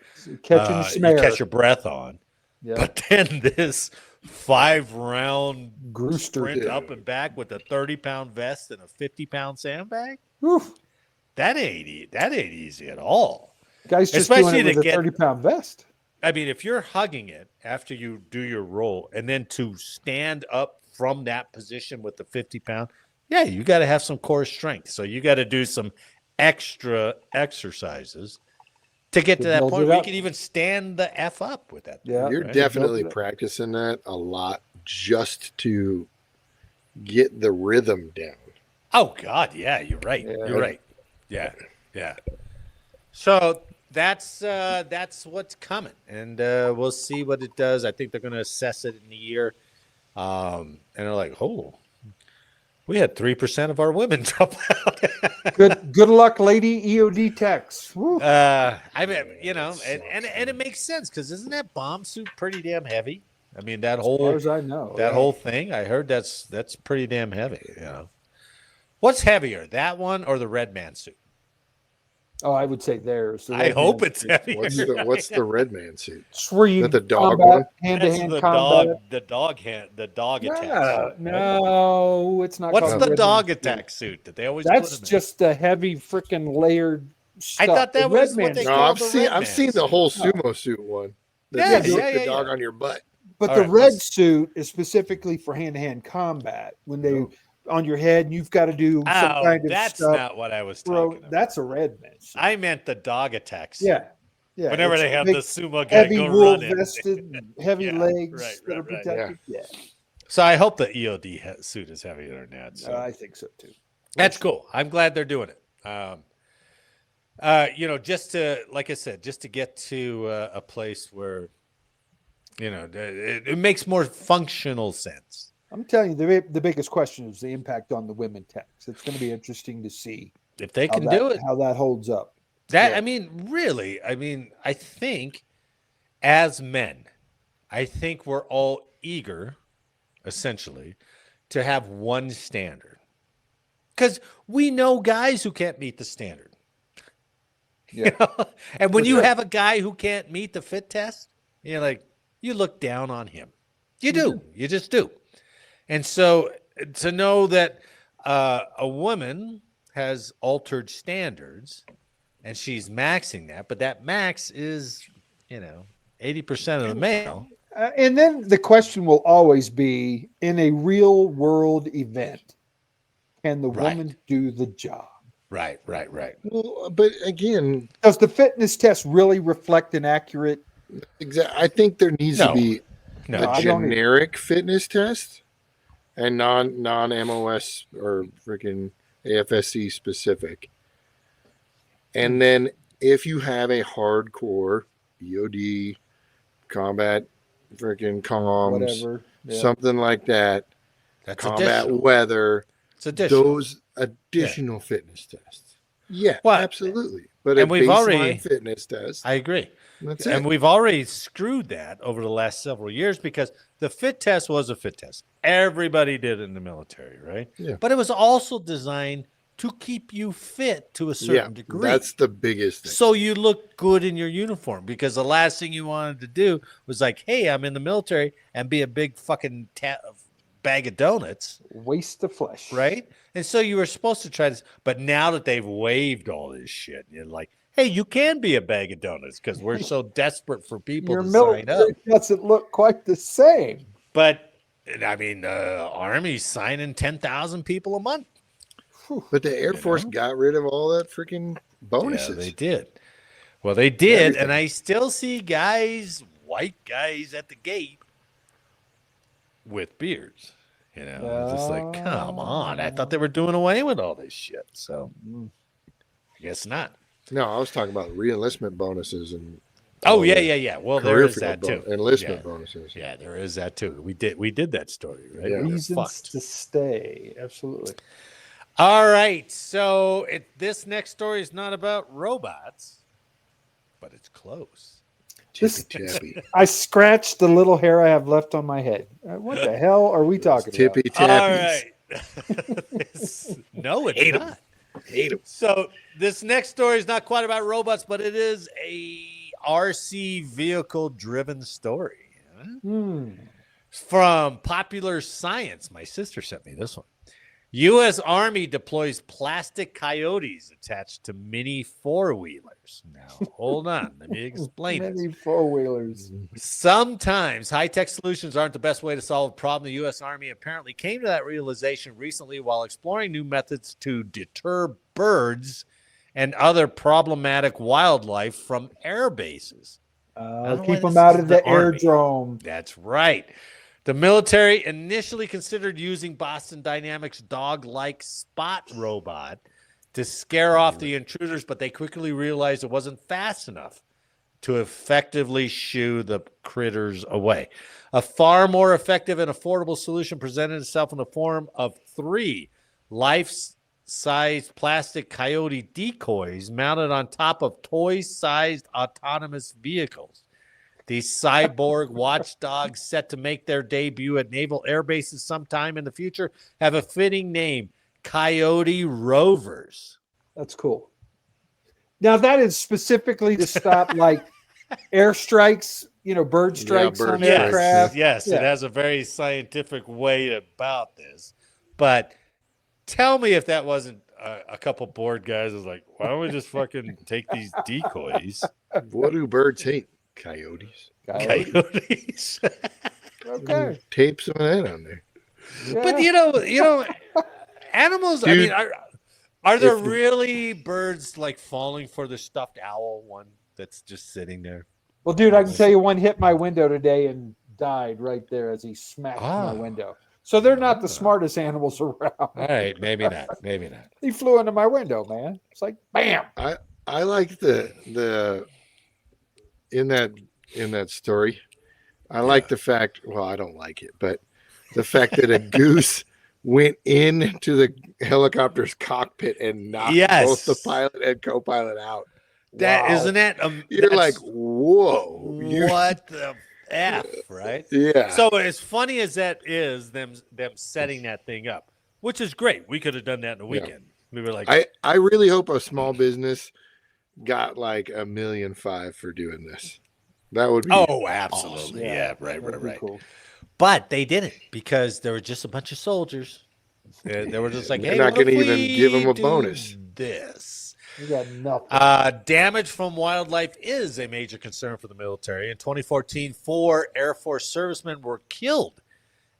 Catching
you
snare.
catch your breath on.
Yep.
But then this 5-round
Grooster.
sprint up and back with a 30-pound vest and a 50-pound sandbag.
Oof.
That ain't easy at all.
Guys just
Especially
doing it
to
with a
get-
30-pound vest.
I mean, if you're hugging it after you do your roll and then to stand up from that position with the 50-pound, yeah, you got to have some core strength. So you got to do some extra exercises to get to that
build
point
it
where you
up.
can even stand the F up with that.
Yeah.
You're
right.
definitely
Build it up.
practicing that a lot just to get the rhythm down.
Oh God, yeah, you're right.
Yeah.
You're right. Yeah. So that's what's coming, and we'll see what it does. I think they're going to assess it in the year, and they're like, "Oh, we had 3% of our women drop out."
Good luck, lady EOD techs. Woo.
I mean, and it makes sense because isn't that bomb suit pretty damn heavy? I mean, that
As far
whole
as I know.
that
yeah.
whole thing. I heard that's pretty damn heavy. What's heavier, that one or the red man suit?
Oh, I would say theirs. The
I
red
hope
man
it's
suit.
heavier.
What's the red man suit?
It's where you
Is that the dog
combat,
one?
hand-to-hand
That's
combat.
the dog attack.
Yeah,
suit.
no, it's not.
What's
called
the
red
dog
man suit.
attack suit that they always put
That's
them in?
just the heavy freaking layered stuff.
thought that
The
was
red
what
man
they
suit-
No,
call
I've
the
seen
red
I've
man
seen the
suit.
whole sumo suit one.
Yeah,
That you
yeah,
stick the
yeah,
dog
yeah.
on your butt.
But
All
the
right,
red
let's-
suit is specifically for hand-to-hand combat. When they on your head, and you've got to do some
Oh,
kind of
that's
stuff.
not what I was
Bro,
talking about.
that's a red man suit.
I meant the dog attack suit.
Yeah.
Whenever
it's
they have
big,
the sumo guy
heavy
go
wool
running.
vested, heavy
Yeah,
legs
right,
that are
right, right.
protected. Yeah,
So I hope the EOD suit is heavier than that. So.
I think so too.
That's cool. I'm glad they're doing it. Just to, like I said, just to get to a place where, it makes more functional sense.
I'm telling you, the biggest question is the impact on the women techs. It's going to be interesting to see
If they
how
can
that,
do it,
how that holds up.
I mean, really, I think as men, I think we're all eager, essentially, to have one standard. Because we know guys who can't meet the standard.
Yeah.
And when
For
you
sure.
have a guy who can't meet the fit test, you look down on him. You do. You just do. And so to know that a woman has altered standards and she's maxing that, but that max is, 80% of the male.
And then the question will always be, in a real world event, can the
Right.
woman do the job?
Right.
Well, but again,
Does the fitness test really reflect an accurate?
I think there needs to
No.
be
No,
a
I don't either.
generic fitness test and non MOS or freaking AFSC specific. And then if you have a hardcore EOD combat freaking comms,
Whatever. Yeah.
something like that,
that's
combat
additional.
weather,
It's additional.
those additional fitness tests. Yeah,
Well,
absolutely. But
and
a
we've
baseline
already-
fitness test,
I agree.
that's
And
it.
we've already screwed that over the last several years because the fit test was a fit test. Everybody did it in the military, right?
Yeah.
But it was also designed to keep you fit to a certain degree.
That's the biggest thing.
So you look good in your uniform because the last thing you wanted to do was like, hey, I'm in the military and be a big fucking bag of donuts,
Waste of flesh.
right? And so you were supposed to try this. But now that they've waived all this shit, you're like, hey, you can be a bag of donuts because we're so desperate for people
Your
to sign up.
military doesn't look quite the same.
But, I mean, Army's signing 10,000 people a month.
But the Air Force got rid of all that freaking bonuses.
Yeah, they did. Well, they did,
Everything.
and I still see guys, white guys at the gate with beards. You know, it's just like, come on. I thought they were doing away with all this shit. So, I guess not.
No, I was talking about re-enlistment bonuses and
Oh,
all
yeah,
the
yeah. Well, there
career
is that
field
too.
enlistment
Yeah.
bonuses.
Yeah, there is that too. We did that story, right?
Yeah.
We were
Reasons
fucked.
to stay. Absolutely.
All right. So this next story is not about robots, but it's close.
This-
Tippy tappy.
I scratched the little hair I have left on my head. What the hell are we talking
Tippy
All
tappies.
right. No, it's
Hate 'em.
not.
Hate 'em.
So this next story is not quite about robots, but it is a RC vehicle driven story.
about?
From Popular Science. My sister sent me this one. U.S. Army deploys plastic coyotes attached to mini four-wheelers. Now, hold on. Let me explain this.
Many four-wheelers.
Sometimes high-tech solutions aren't the best way to solve a problem. The U.S. Army apparently came to that realization recently while exploring new methods to deter birds and other problematic wildlife from air bases. don't know why
Keep them
this
out
is
of
the
the
Army.
airdrome.
That's right. The military initially considered using Boston Dynamics' dog-like spot robot to scare off the intruders, but they quickly realized it wasn't fast enough to effectively shoo the critters away. A far more effective and affordable solution presented itself in the form of 3 life-sized plastic coyote decoys mounted on top of toy-sized autonomous vehicles. These cyborg watchdogs, set to make their debut at naval air bases sometime in the future, have a fitting name, Coyote Rovers.
That's cool. Now that is specifically to stop like airstrikes, bird strikes
bird
on
strikes,
aircraft.
Yes,
Yeah.
it has a very scientific way about this. But tell me if that wasn't a couple bored guys was like, why don't we just fucking take these decoys?
What do birds hate? Coyotes.
Coyotes.
Okay.
Tape some of that on there.
But
Yeah.
animals. I
Dude,
mean, are there
if-
really birds like falling for the stuffed owl one that's just sitting there?
Well, dude, I can tell you one hit my window today and died right there as he smacked
Ah.
my window. So they're not the smartest animals around.
All right, maybe not. Maybe not.
He flew into my window, man. It's like bam.
I like the in that story. I like the fact. Well, I don't like it, but the fact that a goose went into the helicopter's cockpit and knocked
Yes.
both the pilot and co-pilot out.
That
Wow.
isn't that.
You're
that's-
like, whoa!
what the f, right?
Yeah.
So as funny as that is, them setting that thing up, which is great. We could have done that in a weekend. We were like,
I really hope a small business got like $1.5 million for doing this. That would be
oh, absolutely,
Yeah,
yeah, right,
that'd be
right.
cool.
But they didn't because there were just a bunch of soldiers. They were just like,
They're
hey,
not
what if
gonna even
we
give 'em a
do
bonus.
This.
We got nothing.
Damage from wildlife is a major concern for the military. In 2014, 4 Air Force servicemen were killed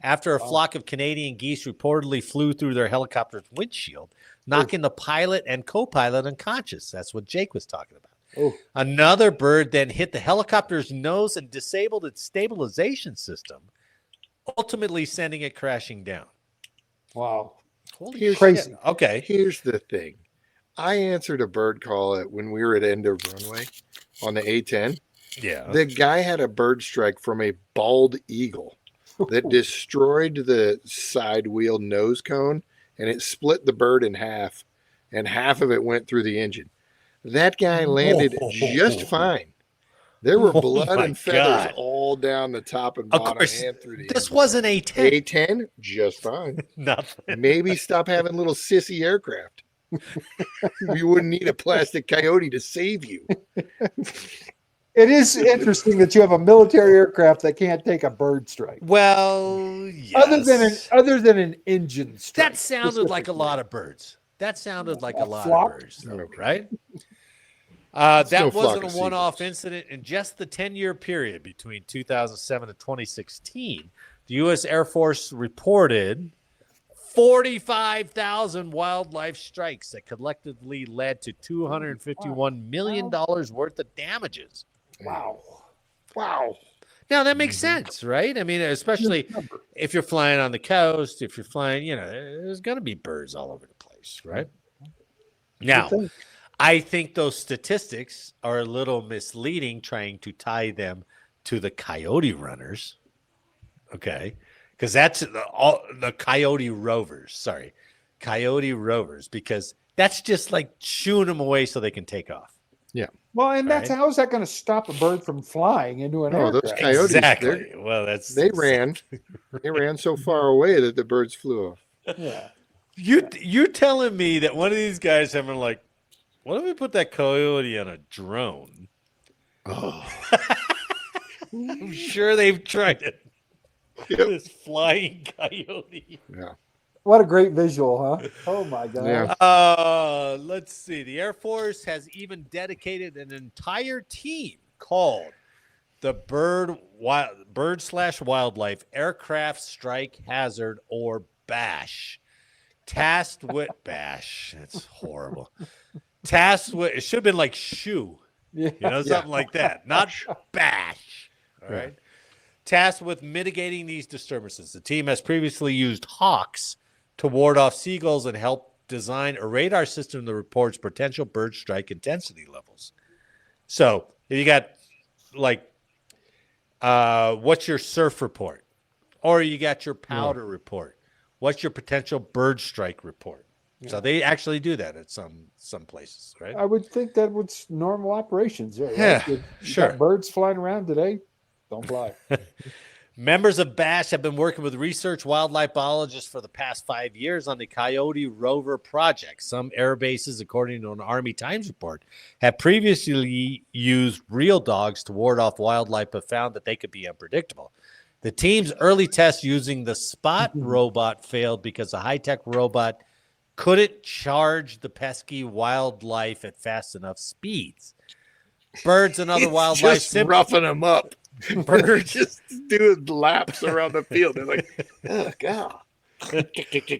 after a flock of Canadian geese reportedly flew through their helicopter's windshield. knocking the pilot and co-pilot unconscious. That's what Jake was talking about.
Oh,
Another bird then hit the helicopter's nose and disabled its stabilization system, ultimately sending it crashing down.
wow.
Holy
Here's-
Crazy.
shit. Okay.
Here's the thing. I answered a bird call when we were at end of runway on the A10.
Yeah.
The guy had a bird strike from a bald eagle that destroyed the side wheel nose cone, and it split the bird in half, and half of it went through the engine. That guy landed just fine. There were
Oh
blood
my
and feathers
God.
all down the top and
Of
bottom
course,
and through the
this
engine.
wasn't A10.
A10, just fine.
Nothing.
Maybe stop having little sissy aircraft. You wouldn't need a plastic Coyote to save you.
It is interesting that you have a military aircraft that can't take a bird strike.
Well, yes.
Other than an engine strike.
That sounded like a lot of birds. That sounded like a lot
flock?
of birds, though,
Okay.
right?
no
That
flock
wasn't a
of
one-off
seagulls.
incident. In just the 10-year period between 2007 and 2016, the U.S. Air Force reported 45,000 wildlife strikes that collectively led to $251 million worth of damages.
Wow.
Wow.
Now, that makes sense, right? I mean, especially if you're flying on the coast, if you're flying, there's going to be birds all over the place, right? Now, I think those statistics are a little misleading trying to tie them to the coyote runners, okay? Because that's the coyote rovers, because that's just like shooing them away so they can take off.
Well, and that's
Right.
how is that going to stop a bird from flying into an
No, those
aircraft?
coyotes,
Exactly. Well,
they ran so far away that the birds flew off.
Yeah.
You're telling me that one of these guys having like, what if we put that coyote on a drone?
Oh,
I'm sure they've tried it.
Yep.
This flying coyote.
yeah.
What a great visual, huh? Oh my God.
Yeah.
Let's see. The Air Force has even dedicated an entire team called the Bird/Wildlife Aircraft Strike Hazard, or BASH. Tasked with BASH. That's horrible. Tasked with, it should have been like SHOE.
Yeah.
Something like that. Not BASH. All right. Tasked with mitigating these disturbances. The team has previously used hawks to ward off seagulls and help design a radar system that reports potential bird strike intensity levels. So if you got like, what's your surf report? Or you got your powder report. What's your potential bird strike report? Yeah. So they actually do that at some places, right?
I would think that was normal operations. Right?
Yeah,
You
sure.
got birds flying around today. Don't fly.
Members of BASH have been working with research wildlife biologists for the past 5 years on the Coyote Rover project. Some air bases, according to an Army Times report, have previously used real dogs to ward off wildlife, but found that they could be unpredictable. The team's early test using the Spot robot failed because the high-tech robot couldn't charge the pesky wildlife at fast enough speeds. Birds and other wildlife
Just roughing them up. Birds just doing laps around the field. They're like, oh, God.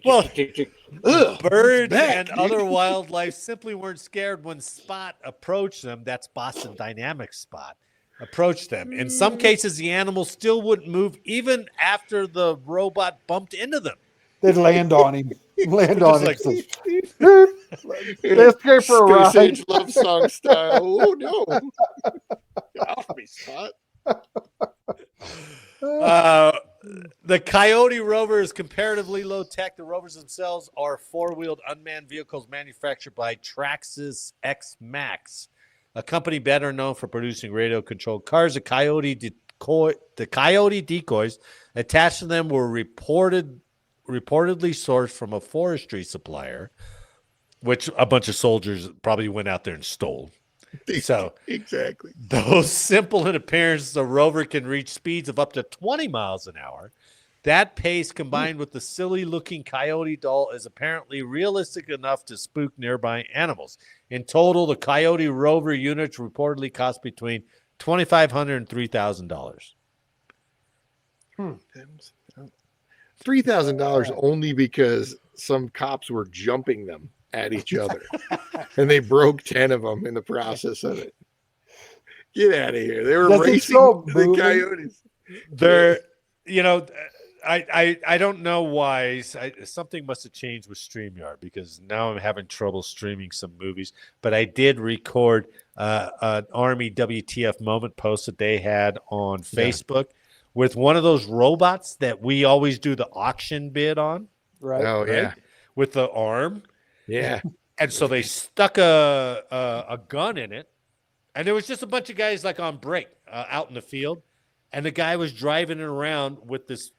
Well,
Ugh,
birds
back,
and
dude.
other wildlife simply weren't scared when Spot approached them. That's Boston Dynamics Spot. Approached them. In some cases, the animals still wouldn't move even after the robot bumped into them.
They'd land on him. Land on him.
like-
Let's go for a
Space
ride.
Age love song style. Oh, no. Get off me, Spot.
The Coyote Rover is comparatively low tech. The rovers themselves are four-wheeled unmanned vehicles manufactured by Traxxas X Max, a company better known for producing radio-controlled cars. The Coyote decoys attached to them were reportedly sourced from a forestry supplier, which a bunch of soldiers probably went out there and stole. So
Exactly.
though simple in appearance, the rover can reach speeds of up to 20 miles an hour. That pace, combined with the silly-looking coyote doll, is apparently realistic enough to spook nearby animals. In total, the Coyote Rover units reportedly cost between $2,500 and $3,000.
$3,000 only because some cops were jumping them. at each other, and they broke 10 of them in the process of it. Get out of here! They were
Does it
racing
show
the
booming?
Coyotes.
They're, you know, I don't know why. Something must have changed with StreamYard because now I'm having trouble streaming some movies. But I did record an Army WTF moment post that they had on Facebook with one of those robots that we always do the auction bid on.
Right.
Oh yeah,
With the arm.
yeah.
And so they stuck a gun in it, and there was just a bunch of guys like on break out in the field, and the guy was driving it around with this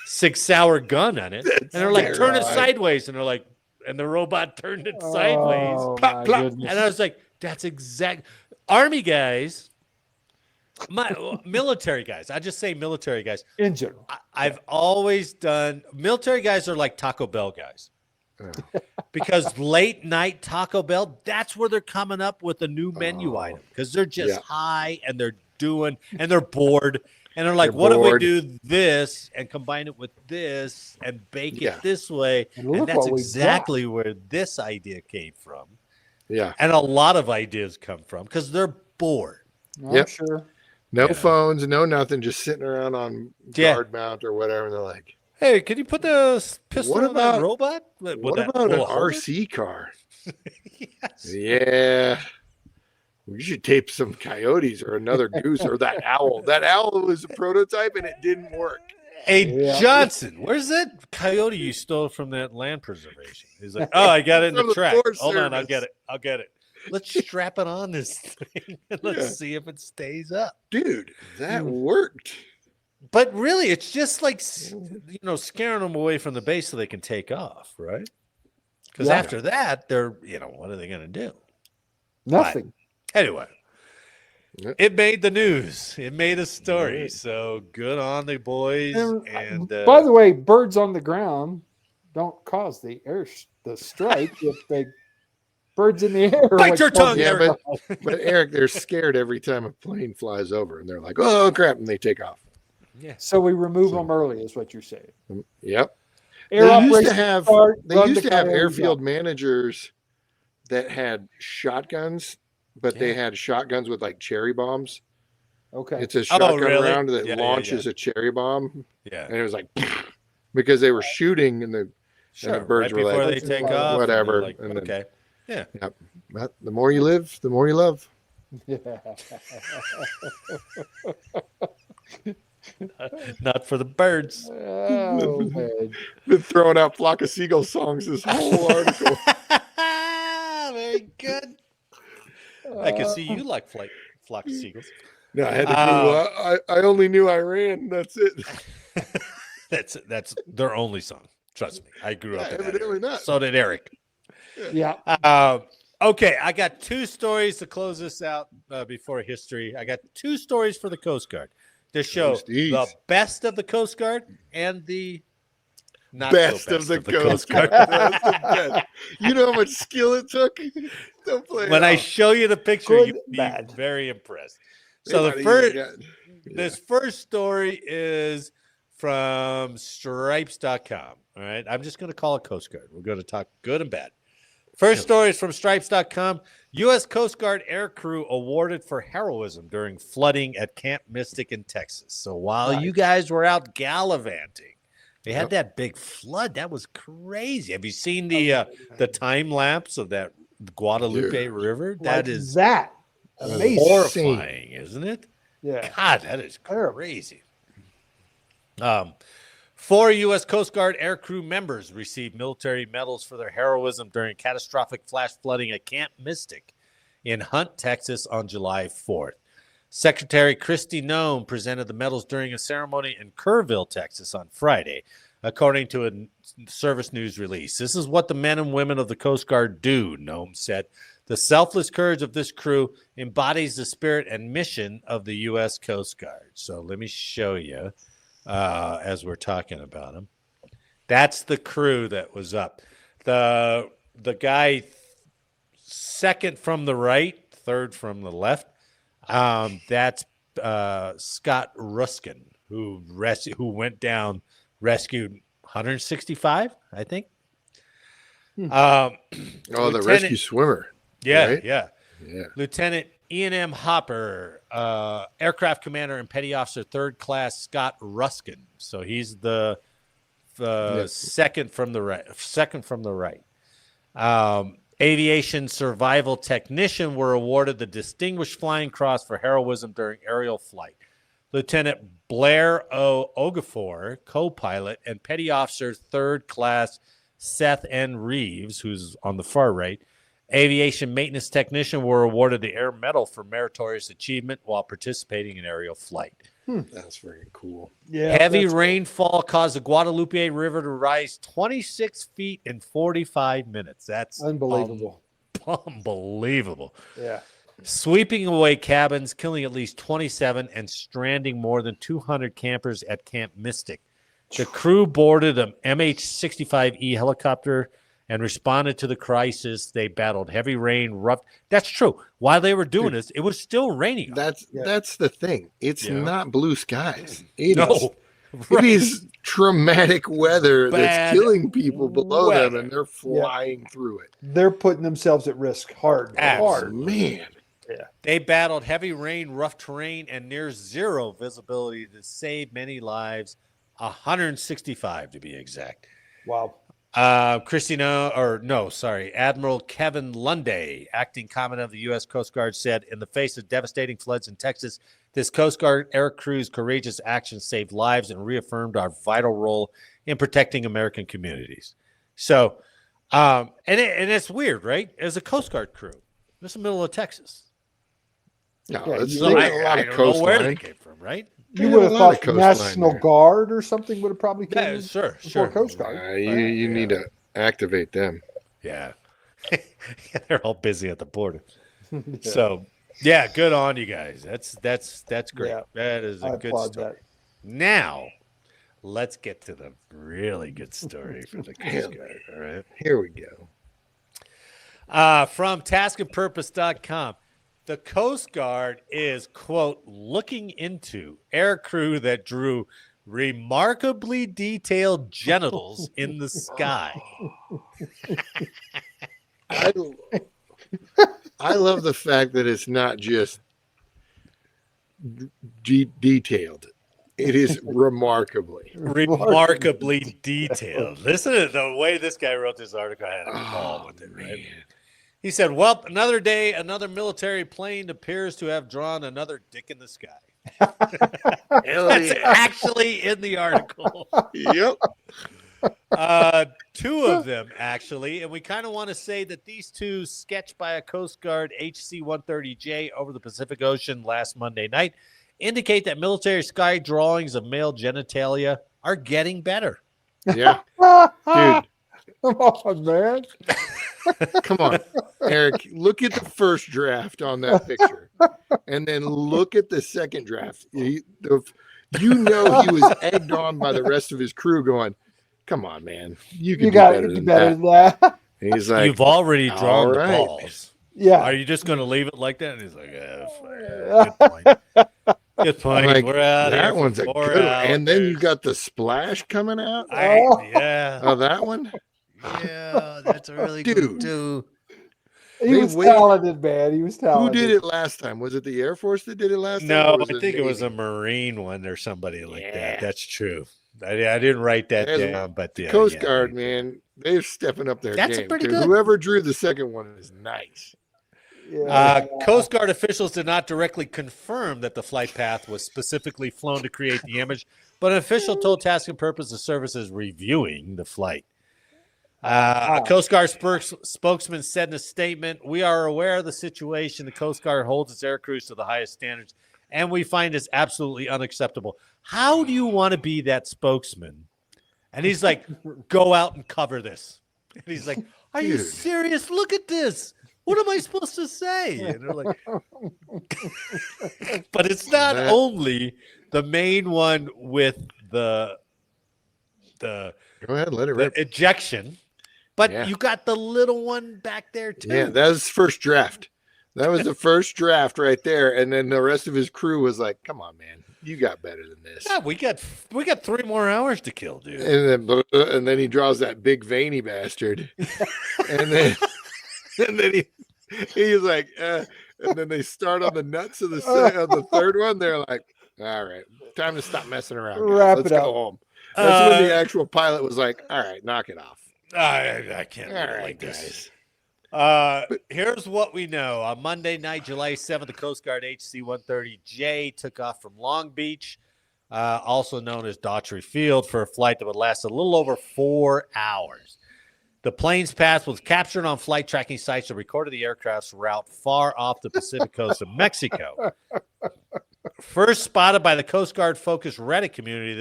6 hour gun on it, and they're like, turn it sideways, and they're like, and the robot turned it sideways.
Oh,
Plop,
my
plop.
goodness.
And I was like, that's exact Army guys, military guys. I just say military guys.
In general.
I've always done military guys are like Taco Bell guys. Because late night Taco Bell, that's where they're coming up with a new menu item because they're just high and they're doing and they're bored and they're like, what if we do this and combine it with this and bake it this way? And that's exactly where this idea came from.
Yeah.
And a lot of ideas come from because they're bored.
I'm sure.
No phones, no nothing, just sitting around on guard mount or whatever. And they're like,
hey, can you put the pistol on that robot?
What about an RC car?
Yes.
Yeah. We should tape some coyotes or another goose or that owl. That owl was a prototype and it didn't work.
Hey, Johnson, where's that coyote you stole from that land preservation? He's like, oh, I got it in the track. Hold on, I'll get it. Let's strap it on this thing and let's see if it stays up.
Dude, that worked.
But really, it's just like, scaring them away from the base so they can take off, right? Because after that, they're, what are they going to do?
Nothing.
But anyway, it made the news. It made a story. So good on the boys. And
by the way, birds on the ground don't cause the strike if they birds in the air.
Bite your tongue,
Eric. But Eric, they're scared every time a plane flies over, and they're like, "Oh crap!" and they take off.
Yeah.
So we remove them early, is what you're saying.
Yep.
Air
They used to have
coyotes
airfield
out.
managers that had shotguns, but they had shotguns with like cherry bombs.
Okay.
It's a shotgun round that
launches
a cherry bomb.
Yeah.
And it was like because they were shooting and the birds were
before
like,
they take off,
whatever.
Like,
and
okay. Yeah.
Yep. But the more you live, the more you love.
Not for the birds.
Oh, man.
Been throwing out Flock of Seagull songs this whole article.
Very good. I can see you like Flock of Seagulls.
No, I had to I only knew I ran. That's it.
That's their only song. Trust me. I grew up in that
evidently
area.
not.
So did Eric.
Yeah.
Okay, I got 2 stories to close this out before history. I got 2 stories for the Coast Guard to show the best of the Coast Guard and the not
best
so
of the Coast Guard. You know how much skill it took? Don't play
when I show you the picture,
Good,
you'll be
bad.
very impressed. So this first story is from stripes.com. All right. I'm just going to call it Coast Guard. We're going to talk good and bad. First story is from stripes.com. U.S. Coast Guard aircrew awarded for heroism during flooding at Camp Mystic in Texas. So while you guys were out gallivanting, they had that big flood. That was crazy. Have you seen the time lapse of that Guadalupe River? That is
amazing.
horrifying, isn't it?
Yeah.
God, that is crazy. 4 U.S. Coast Guard aircrew members received military medals for their heroism during catastrophic flash flooding at Camp Mystic in Hunt, Texas on July 4th. Secretary Kristi Noem presented the medals during a ceremony in Kerrville, Texas on Friday, according to a service news release. This is what the men and women of the Coast Guard do, Noem said. The selfless courage of this crew embodies the spirit and mission of the U.S. Coast Guard. So let me show you as we're talking about them. That's the crew that was up. The guy second from the right, third from the left, that's Scott Ruskin, who went down, rescued 165, I think.
Oh, the
Lieutenant-
rescue swimmer.
Yeah,
Right?
yeah.
Yeah.
Lieutenant Ian M. Hopper, aircraft commander and petty officer, third class Scott Ruskin. So he's the second from the right. Aviation survival technician were awarded the Distinguished Flying Cross for heroism during aerial flight. Lieutenant Blair O. Ogafor, co-pilot, and petty officer third class Seth N. Reeves, who's on the far right, aviation maintenance technician, were awarded the Air Medal for meritorious achievement while participating in aerial flight.
That's very cool.
Yeah.
Heavy
that's-
rainfall caused the Guadalupe River to rise 26 feet in 45 minutes. That's
Unbelievable.
unbelievable.
Yeah.
Sweeping away cabins, killing at least 27, and stranding more than 200 campers at Camp Mystic. The crew boarded an MH-65E helicopter and responded to the crisis. They battled heavy rain, rough. That's true. While they were doing this, it was still raining.
That's the thing. It's
Yeah.
not blue skies. It
No.
is- It is traumatic weather
Bad
that's killing people below them,
weather.
and they're flying through it.
They're putting themselves at risk hard. Hard.
Man,
They battled heavy rain, rough terrain, and near zero visibility to save many lives, 165 to be exact.
Wow.
Admiral Kevin Lunday, acting commandant of the U.S. Coast Guard, said, in the face of devastating floods in Texas, this Coast Guard air crew's courageous actions saved lives and reaffirmed our vital role in protecting American communities. So, and it's weird, right? As a Coast Guard crew, this is the middle of Texas.
no,
Yeah,
it's
you-
not
I
a lot of
don't know where they
coastline.
came from, right?
You
They
would
have
have
a lot of
thought
coastline
National
there.
Guard or something would have probably
Yeah,
came
sure,
before
sure.
Coast Guard.
You need to activate them.
Yeah. They're all busy at the border. So, yeah, good on you guys. That's great.
Yeah,
That is a
I
good
applaud
story.
that.
Now, let's get to the really good story for the
Hell
Coast Guard. All right.
Here we go.
From taskandpurpose.com, the Coast Guard is, quote, looking into aircrew that drew remarkably detailed genitals in the sky.
I love the fact that it's not just detailed. It is remarkably.
Remarkably detailed. Listen to the way this guy wrote this article. I had a call with it, right? He said, well, another day, another military plane appears to have drawn another dick in the sky.
Hell
That's
yeah.
actually in the article.
Yep.
Two of them, actually. And we kind of want to say that these two, sketched by a Coast Guard HC-130J over the Pacific Ocean last Monday night, indicate that military sky drawings of male genitalia are getting better.
Yeah. Dude,
Come on, man.
come on. Eric, look at the first draft on that picture. And then look at the second draft. You know he was egged on by the rest of his crew going, come on, man. You can
You
do
got
better
to do
than
better
that.
than that.
And he's like,
You've already drawn
all
the
right.
balls.
Yeah.
Are you just going to leave it like that? And he's like, yeah, good point. Good point.
I'm like,
We're out
that
here.
one's a good one. And then you got the splash coming out.
Yeah.
Oh, that one?
Yeah, that's a really
Dude.
good too.
He was
waited-
talented, man. He was
Who
talented.
did it last time? Was it the Air Force that did it last time?
No,
or
I think it was a
Navy?
Marine one or somebody like
Yeah.
that. That's true. I didn't write that
As
down, but yeah,
Coast
yeah.
Guard, man, they're stepping up their
That's
game.
pretty
'cause
good.
Whoever drew the second one is nice.
Yeah.
Coast Guard officials did not directly confirm that the flight path was specifically flown to create the image, but an official told Task and Purpose the service is reviewing the flight. A Coast Guard spokesman said in a statement, "We are aware of the situation. The Coast Guard holds its air crews to the highest standards, and we find this absolutely unacceptable." How do you want to be that spokesman? And he's like, "Go out and cover this." And he's like, "Are you
Dude.
serious? Look at this. What am I supposed to say?" And they're like, but it's not
That-
only the main one with the
Go ahead, let it rip.
ejection, but
Yeah.
you got the little one back there too.
Yeah, that was first draft. That was the first draft right there. And then the rest of his crew was like, come on, man. You got better than this.
Yeah, we got 3 more hours to kill, dude.
And then he draws that big veiny bastard. and then he's like, and then they start on the nuts of the third one. They're like, all right, time to stop messing around, guys.
Wrap
Let's
it
go
up.
home. That's when the actual pilot was like, all right, knock it off.
I can't
All
really
right,
like this.
guys.
Here's what we know. On Monday night, July 7th, the Coast Guard HC-130J took off from Long Beach, also known as Daughtry Field, for a flight that would last a little over 4 hours. The plane's path was captured on flight tracking sites that recorded the aircraft's route far off the Pacific coast of Mexico. First spotted by the Coast Guard-focused Reddit community,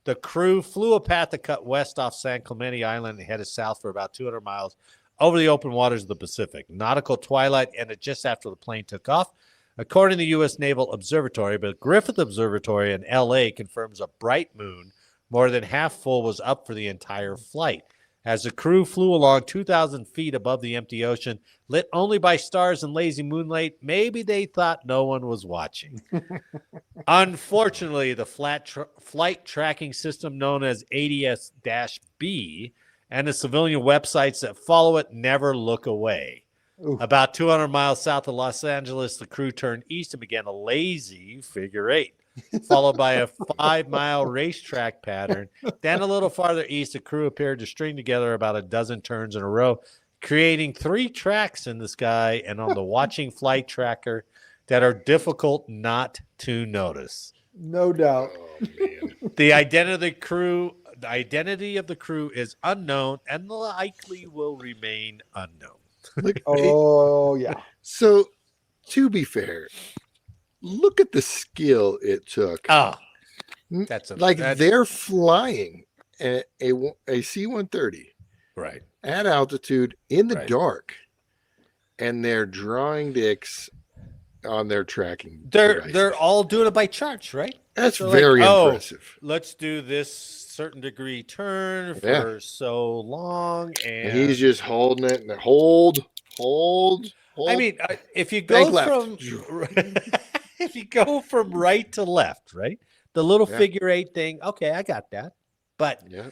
the crew flew a path that cut west off San Clemente Island and headed south for about 200 miles over the open waters of the Pacific. Nautical twilight ended just after the plane took off, according to the U.S. Naval Observatory, but Griffith Observatory in L.A. confirms a bright moon, more than half full, was up for the entire flight. As the crew flew along 2,000 feet above the empty ocean, lit only by stars and lazy moonlight, maybe they thought no one was watching. Unfortunately, the flight tracking system known as ADS-B and the civilian websites that follow it never look away.
Oof.
About 200 miles south of Los Angeles, the crew turned east and began a lazy figure eight, followed by a 5-mile racetrack pattern. Then a little farther east, the crew appeared to string together about a dozen turns in a row, creating 3 tracks in the sky and on the watching flight tracker that are difficult not to notice.
No doubt.
Oh, man.
The identity of the crew is unknown and likely will remain unknown.
Look,
Oh, yeah.
so, to be fair, look at the skill it took.
Oh,
They're flying a C-130
right.
at altitude in the
Right.
dark, and they're drawing dicks on their tracking.
They're
devices.
all doing it by charts, right?
That's
they're
very
like, oh,
impressive.
Let's do this certain degree turn for
Yeah.
so long, and
And he's just holding it and hold.
I mean, if you
Bank
go
left.
from if you go from right to left, right, the little
Yeah.
figure eight thing, okay, I got that. But
Yeah.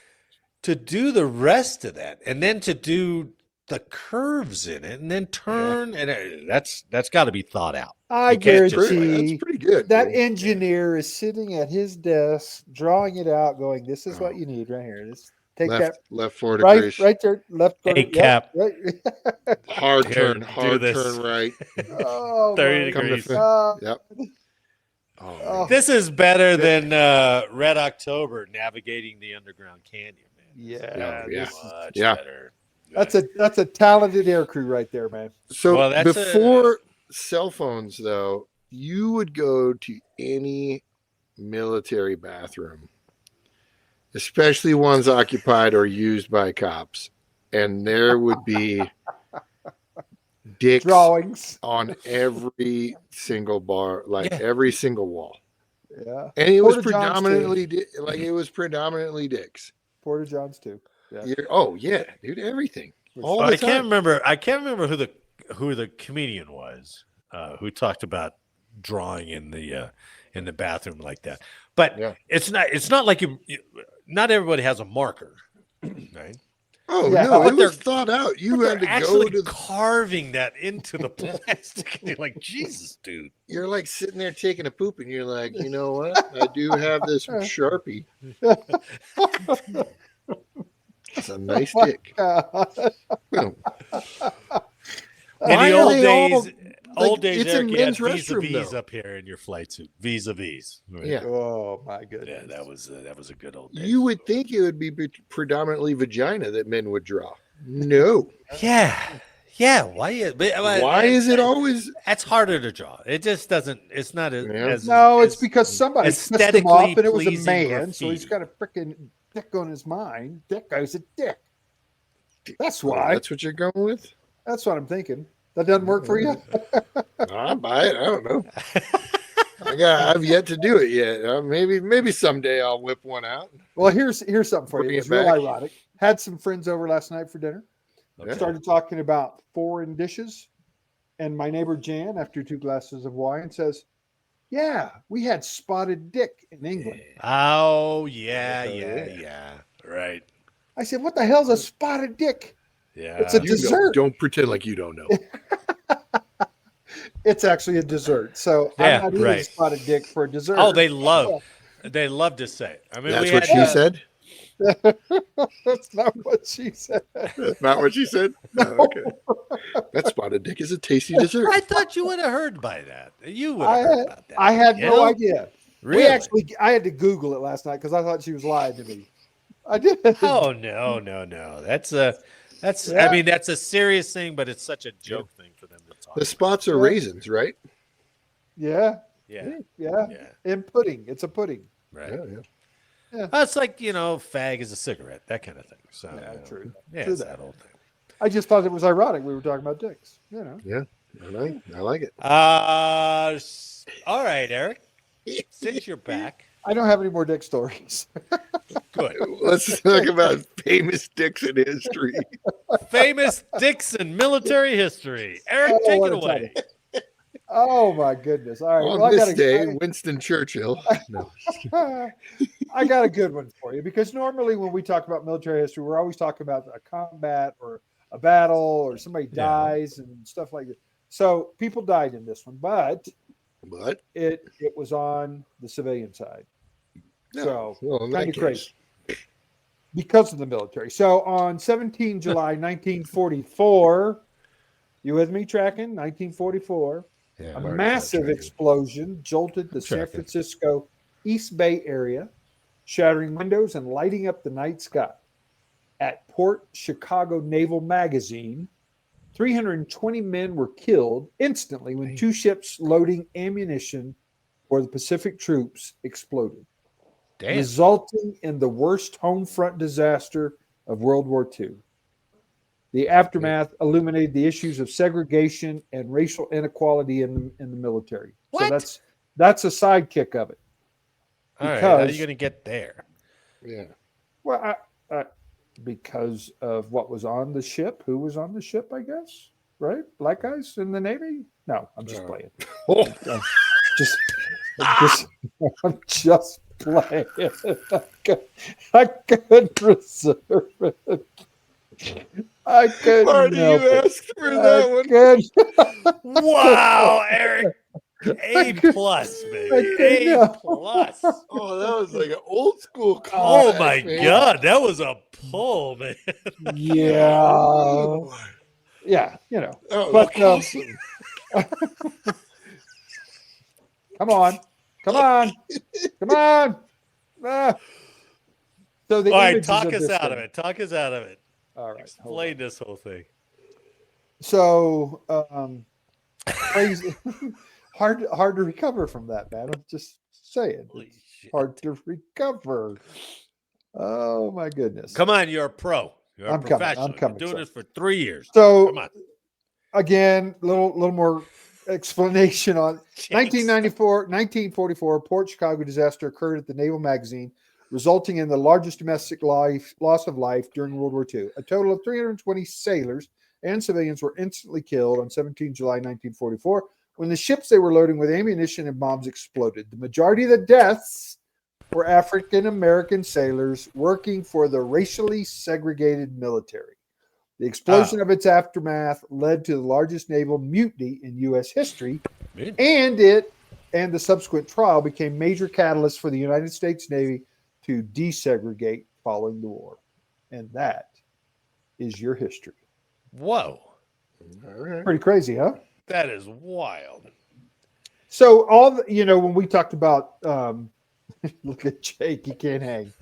to do the rest of that, and then to do the curves in it, and then turn, and that's got to be thought out.
I
You can't just-
guarantee
That's pretty good.
that
dude.
engineer is sitting at his desk, drawing it out, going, "This is what you need right here. Just take
left 4
that right,
degrees.
right there, left corner,
Hey, Cap.
right.
Hard
Here,
turn.
do
Hard
this.
turn right.
Oh,
30
my
Come to
degrees.
fin-
God.
Yep. Oh,
Oh.
man.
This is better than Red October navigating the underground canyon, man.
Yeah,
Yeah.
this is-
Much
Yeah.
better.
that's a talented aircrew right there, man.
So
Well, that's
before cell phones, though, you would go to any military bathroom, especially ones occupied or used by cops, and there would be dicks
Drawings.
on every single bar, like
Yeah.
every single wall,
Yeah,
and it was
Porta Johns,
predominantly dicks.
Porta Johns too. Yeah.
Oh yeah, dude, everything. All
Well,
the
I can't
time.
remember. I can't remember who the comedian was who talked about drawing in the bathroom like that. But
Yeah.
it's not like not everybody has a marker, right?
Oh
Yeah.
no,
But
it
they're-
was thought out. You
But
had to
they're
go
actually
to.
carving that into the plastic. And you're like, Jesus, dude.
You're like sitting there taking a poop, and you're like, you know what? I do have this Sharpie. It's a nice dick. Boom.
In
Why
the
are
old
they
days,
all-
Eric,
it's a
you had
men's restroom,
vis-a-vis
though.
up here in your flight suit. Vis-a-vis. Right?
Yeah.
Oh my
Yeah,
goodness.
that was a good old day.
You would think it would be predominantly vagina that men would draw. No.
Yeah. Why
Why is it always?
That's harder to draw. It just doesn't. It's not as.
Yeah.
as
No, it's
as-
because somebody pissed him
aesthetically
off, and it was a
pleasing
man, so he's
graffiti.
got a freaking dick on his mind. That guy's a dick. That's
Oh,
why.
that's what you're going with?
That's what I'm thinking. That doesn't work for you.
I'll buy it. I don't know. I've yet to do it yet. Maybe someday I'll whip one out.
Well, here's something for you.
Bring
It's
it
real
back.
ironic. Had some friends over last night for dinner.
Okay.
Started talking about foreign dishes, and my neighbor Jan, after 2 glasses of wine, says, Yeah, we had spotted dick in England.
Oh, yeah. Right.
I said, what the hell's a spotted dick?
Yeah.
It's a
You know,
dessert.
don't pretend like you don't know.
It's actually a dessert. So
Yeah,
I'm not eating
right.
spotted dick for dessert.
Oh, they love to say it. I mean,
That's
we
what
had
she said.
That's not what she said.
That's not what she said. Oh, okay. That spotted dick is a tasty dessert.
I thought you would have heard by that. You would have heard about that.
I had
you
no
know?
idea.
Really?
I had to Google it last night because I thought she was lying to me. I did.
Oh no. That's
Yeah.
I mean, that's a serious thing, but it's such a joke thing for them to talk
The spots are raisins, right?
Yeah.
about.
Yeah. And pudding. It's a pudding.
Right.
Yeah.
It's like, fag is a cigarette, that kind of thing. So
Yeah, true.
Yeah,
True
it's
that.
that whole thing.
I just thought it was ironic we were talking about dicks.
Yeah. I like it.
All right, Eric. Since you're back,
I don't have any more dick stories.
good.
Let's talk about famous dicks in history.
Famous dicks in military history. Eric,
Oh,
take
what
it
a
away.
Oh my goodness! All right,
On
well,
this day, Winston Churchill. No.
I got a good one for you because normally when we talk about military history, we're always talking about a combat or a battle or somebody dies and stuff like that. So people died in this one, but it was on the civilian side. So
well, in
kind
that
of
case,
crazy because of the military. So on 17 July 1944, you with me tracking? 1944.
Yeah,
A massive explosion jolted the San Francisco East Bay area, shattering windows and lighting up the night sky. At Port Chicago Naval Magazine, 320 men were killed instantly when two ships loading ammunition for the Pacific troops exploded, resulting in the worst home front disaster of World War II. The aftermath illuminated the issues of segregation and racial inequality in the military.
What?
So that's a sidekick of it.
All right, how are you going to get there?
Yeah.
Well, because of what was on the ship, who was on the ship, I guess, right? Black guys in the Navy? No, I'm just playing. I'm just playing. I couldn't reserve it. I couldn't.
Marty, you asked for that one.
Wow, Eric. A plus, baby. A plus.
Oh, that was like an old school
Oh
call.
my God, that was a pull, man.
Yeah. Yeah,
Oh,
but
awesome.
come on. So the
All right,
images
talk
of
us
this
out
thing.
of it. Talk us out of it.
All right,
Explain this whole thing.
So crazy, hard to recover from that, man. I'm just saying,
Holy shit.
hard to recover. Oh my goodness!
Come on, you're a pro. You're a
I'm coming,
professional.
I'm coming,
You're doing
sir.
this for 3 years.
So
Come on.
again, little more explanation on
Jinx.
1944 Port Chicago disaster occurred at the Naval Magazine, resulting in the largest domestic loss of life during World War II. A total of 320 sailors and civilians were instantly killed on 17 July 1944 when the ships they were loading with ammunition and bombs exploded. The majority of the deaths were African American sailors working for the racially segregated military. The explosion of its aftermath led to the largest naval mutiny in U.S. history, and the subsequent trial became major catalysts for the United States Navy to desegregate following the war. And that is your history.
Whoa.
All right.
Pretty crazy, huh?
That is wild.
So when we talked about, look at Jake, you can't hang.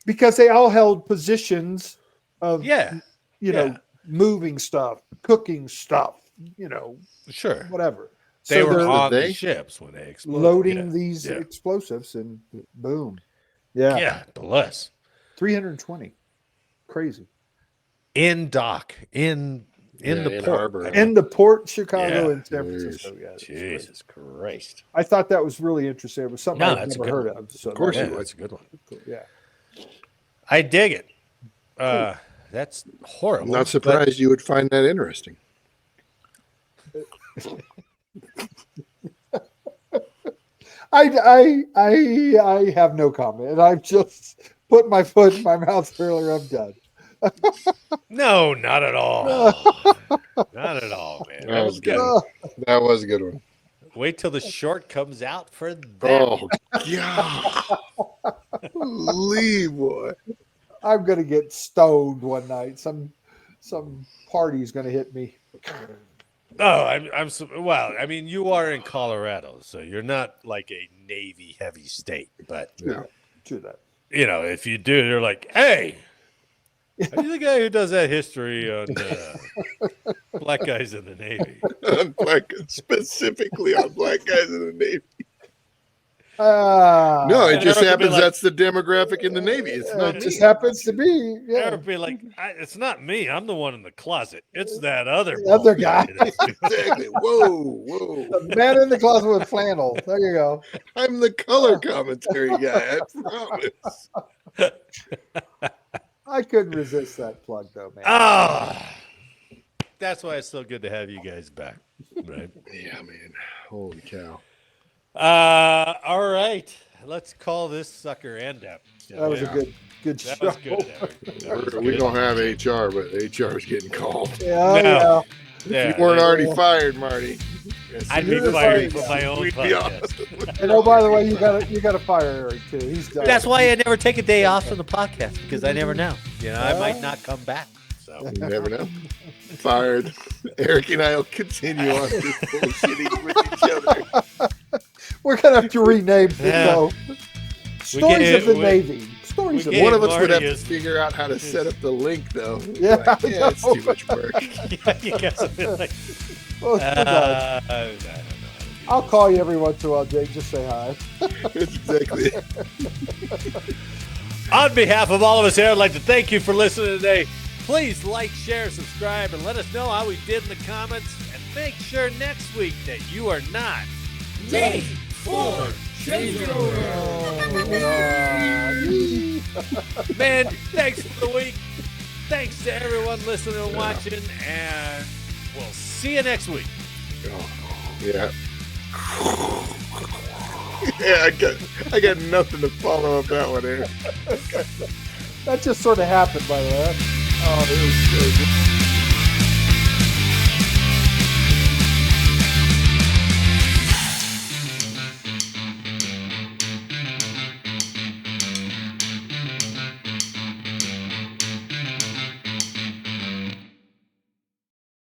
Because they all held positions of, moving stuff, cooking stuff,
Sure.
whatever.
They
So
were
they're
on the ships when they exploded.
loading these explosives and boom. Yeah.
Yeah, bless.
320. Crazy.
In dock, in the
in
port.
harbor.
In the Port Chicago
Yeah.
in San Francisco. Yeah,
Jesus Christ.
I thought that was really interesting. It was something I've
that's a
never
good
heard
one.
of. So
Of course
Yeah,
you would.
that's a good one.
Yeah.
I dig it. That's horrible.
I'm not surprised you would find that interesting.
I have no comment. I've just put my foot in my mouth earlier. I'm done.
No, not at all. Not at all, man.
That was good.
Uh,
That was a good one.
Wait till the short comes out for that.
Oh God! Lee boy.
I'm gonna get stoned one night. Some party's gonna hit me.
Oh, well. I mean, you are in Colorado, so you're not like a Navy heavy state. But
Yeah.
True that.
you know, if you do, they're like, "Hey, are you the guy who does that history on black guys in the Navy?"
On specifically on black guys in the Navy. No, it
And
just
Eric would be
happens
like-
that's the demographic in the Navy. It's not
it
me.
just happens to be. Yeah.
Eric would be like, "It's not me. I'm the one in the closet. It's that other
The other
bald
guy."
that's doing it."
Exactly. Whoa.
The man in the closet with flannel. There you go.
I'm the color commentary guy. I promise.
I couldn't resist that plug though, man.
Ah, that's why it's so good to have you guys back, right?
Yeah, man. Holy cow.
All right, let's call this sucker end up.
That was a good
That
show.
was good. Eric. That was
We
good.
don't have HR, but HR is getting called.
Yeah,
No.
If you weren't already fired, Marty.
I'd be
You're
fired
fired,
from my own
We'd be
podcast.
And oh, by the way, you gotta fire Eric too. He's done.
That's why I never take a day off from the podcast because I never know. You know, I might not come back. So
You never know. Fired. Eric and I will continue on this bullshitting with each other.
We're gonna have to rename the
Yeah.
show. Stories of the
we-
Navy. Stories
we
of
gave
One of us would have
Marty
to
his-
figure out how to set up the link, though.
Yeah,
Like, yeah, it's
I know.
too much work.
yeah, you guys have been like,
Oh, we're done.
I don't know.
I'll call you every once in a while, Jake. Just say hi.
That's exactly it.
On behalf of all of us here, I'd like to thank you for listening today. Please like, share, subscribe, and let us know how we did in the comments. And make sure next week that you are not
Late for changeover.
Man, thanks for the week. Thanks to everyone listening and watching, and we'll see you next week.
Yeah. Yeah, I got nothing to follow up that one, Eric.
That just sort of happened, by the way.
Oh, it was so good.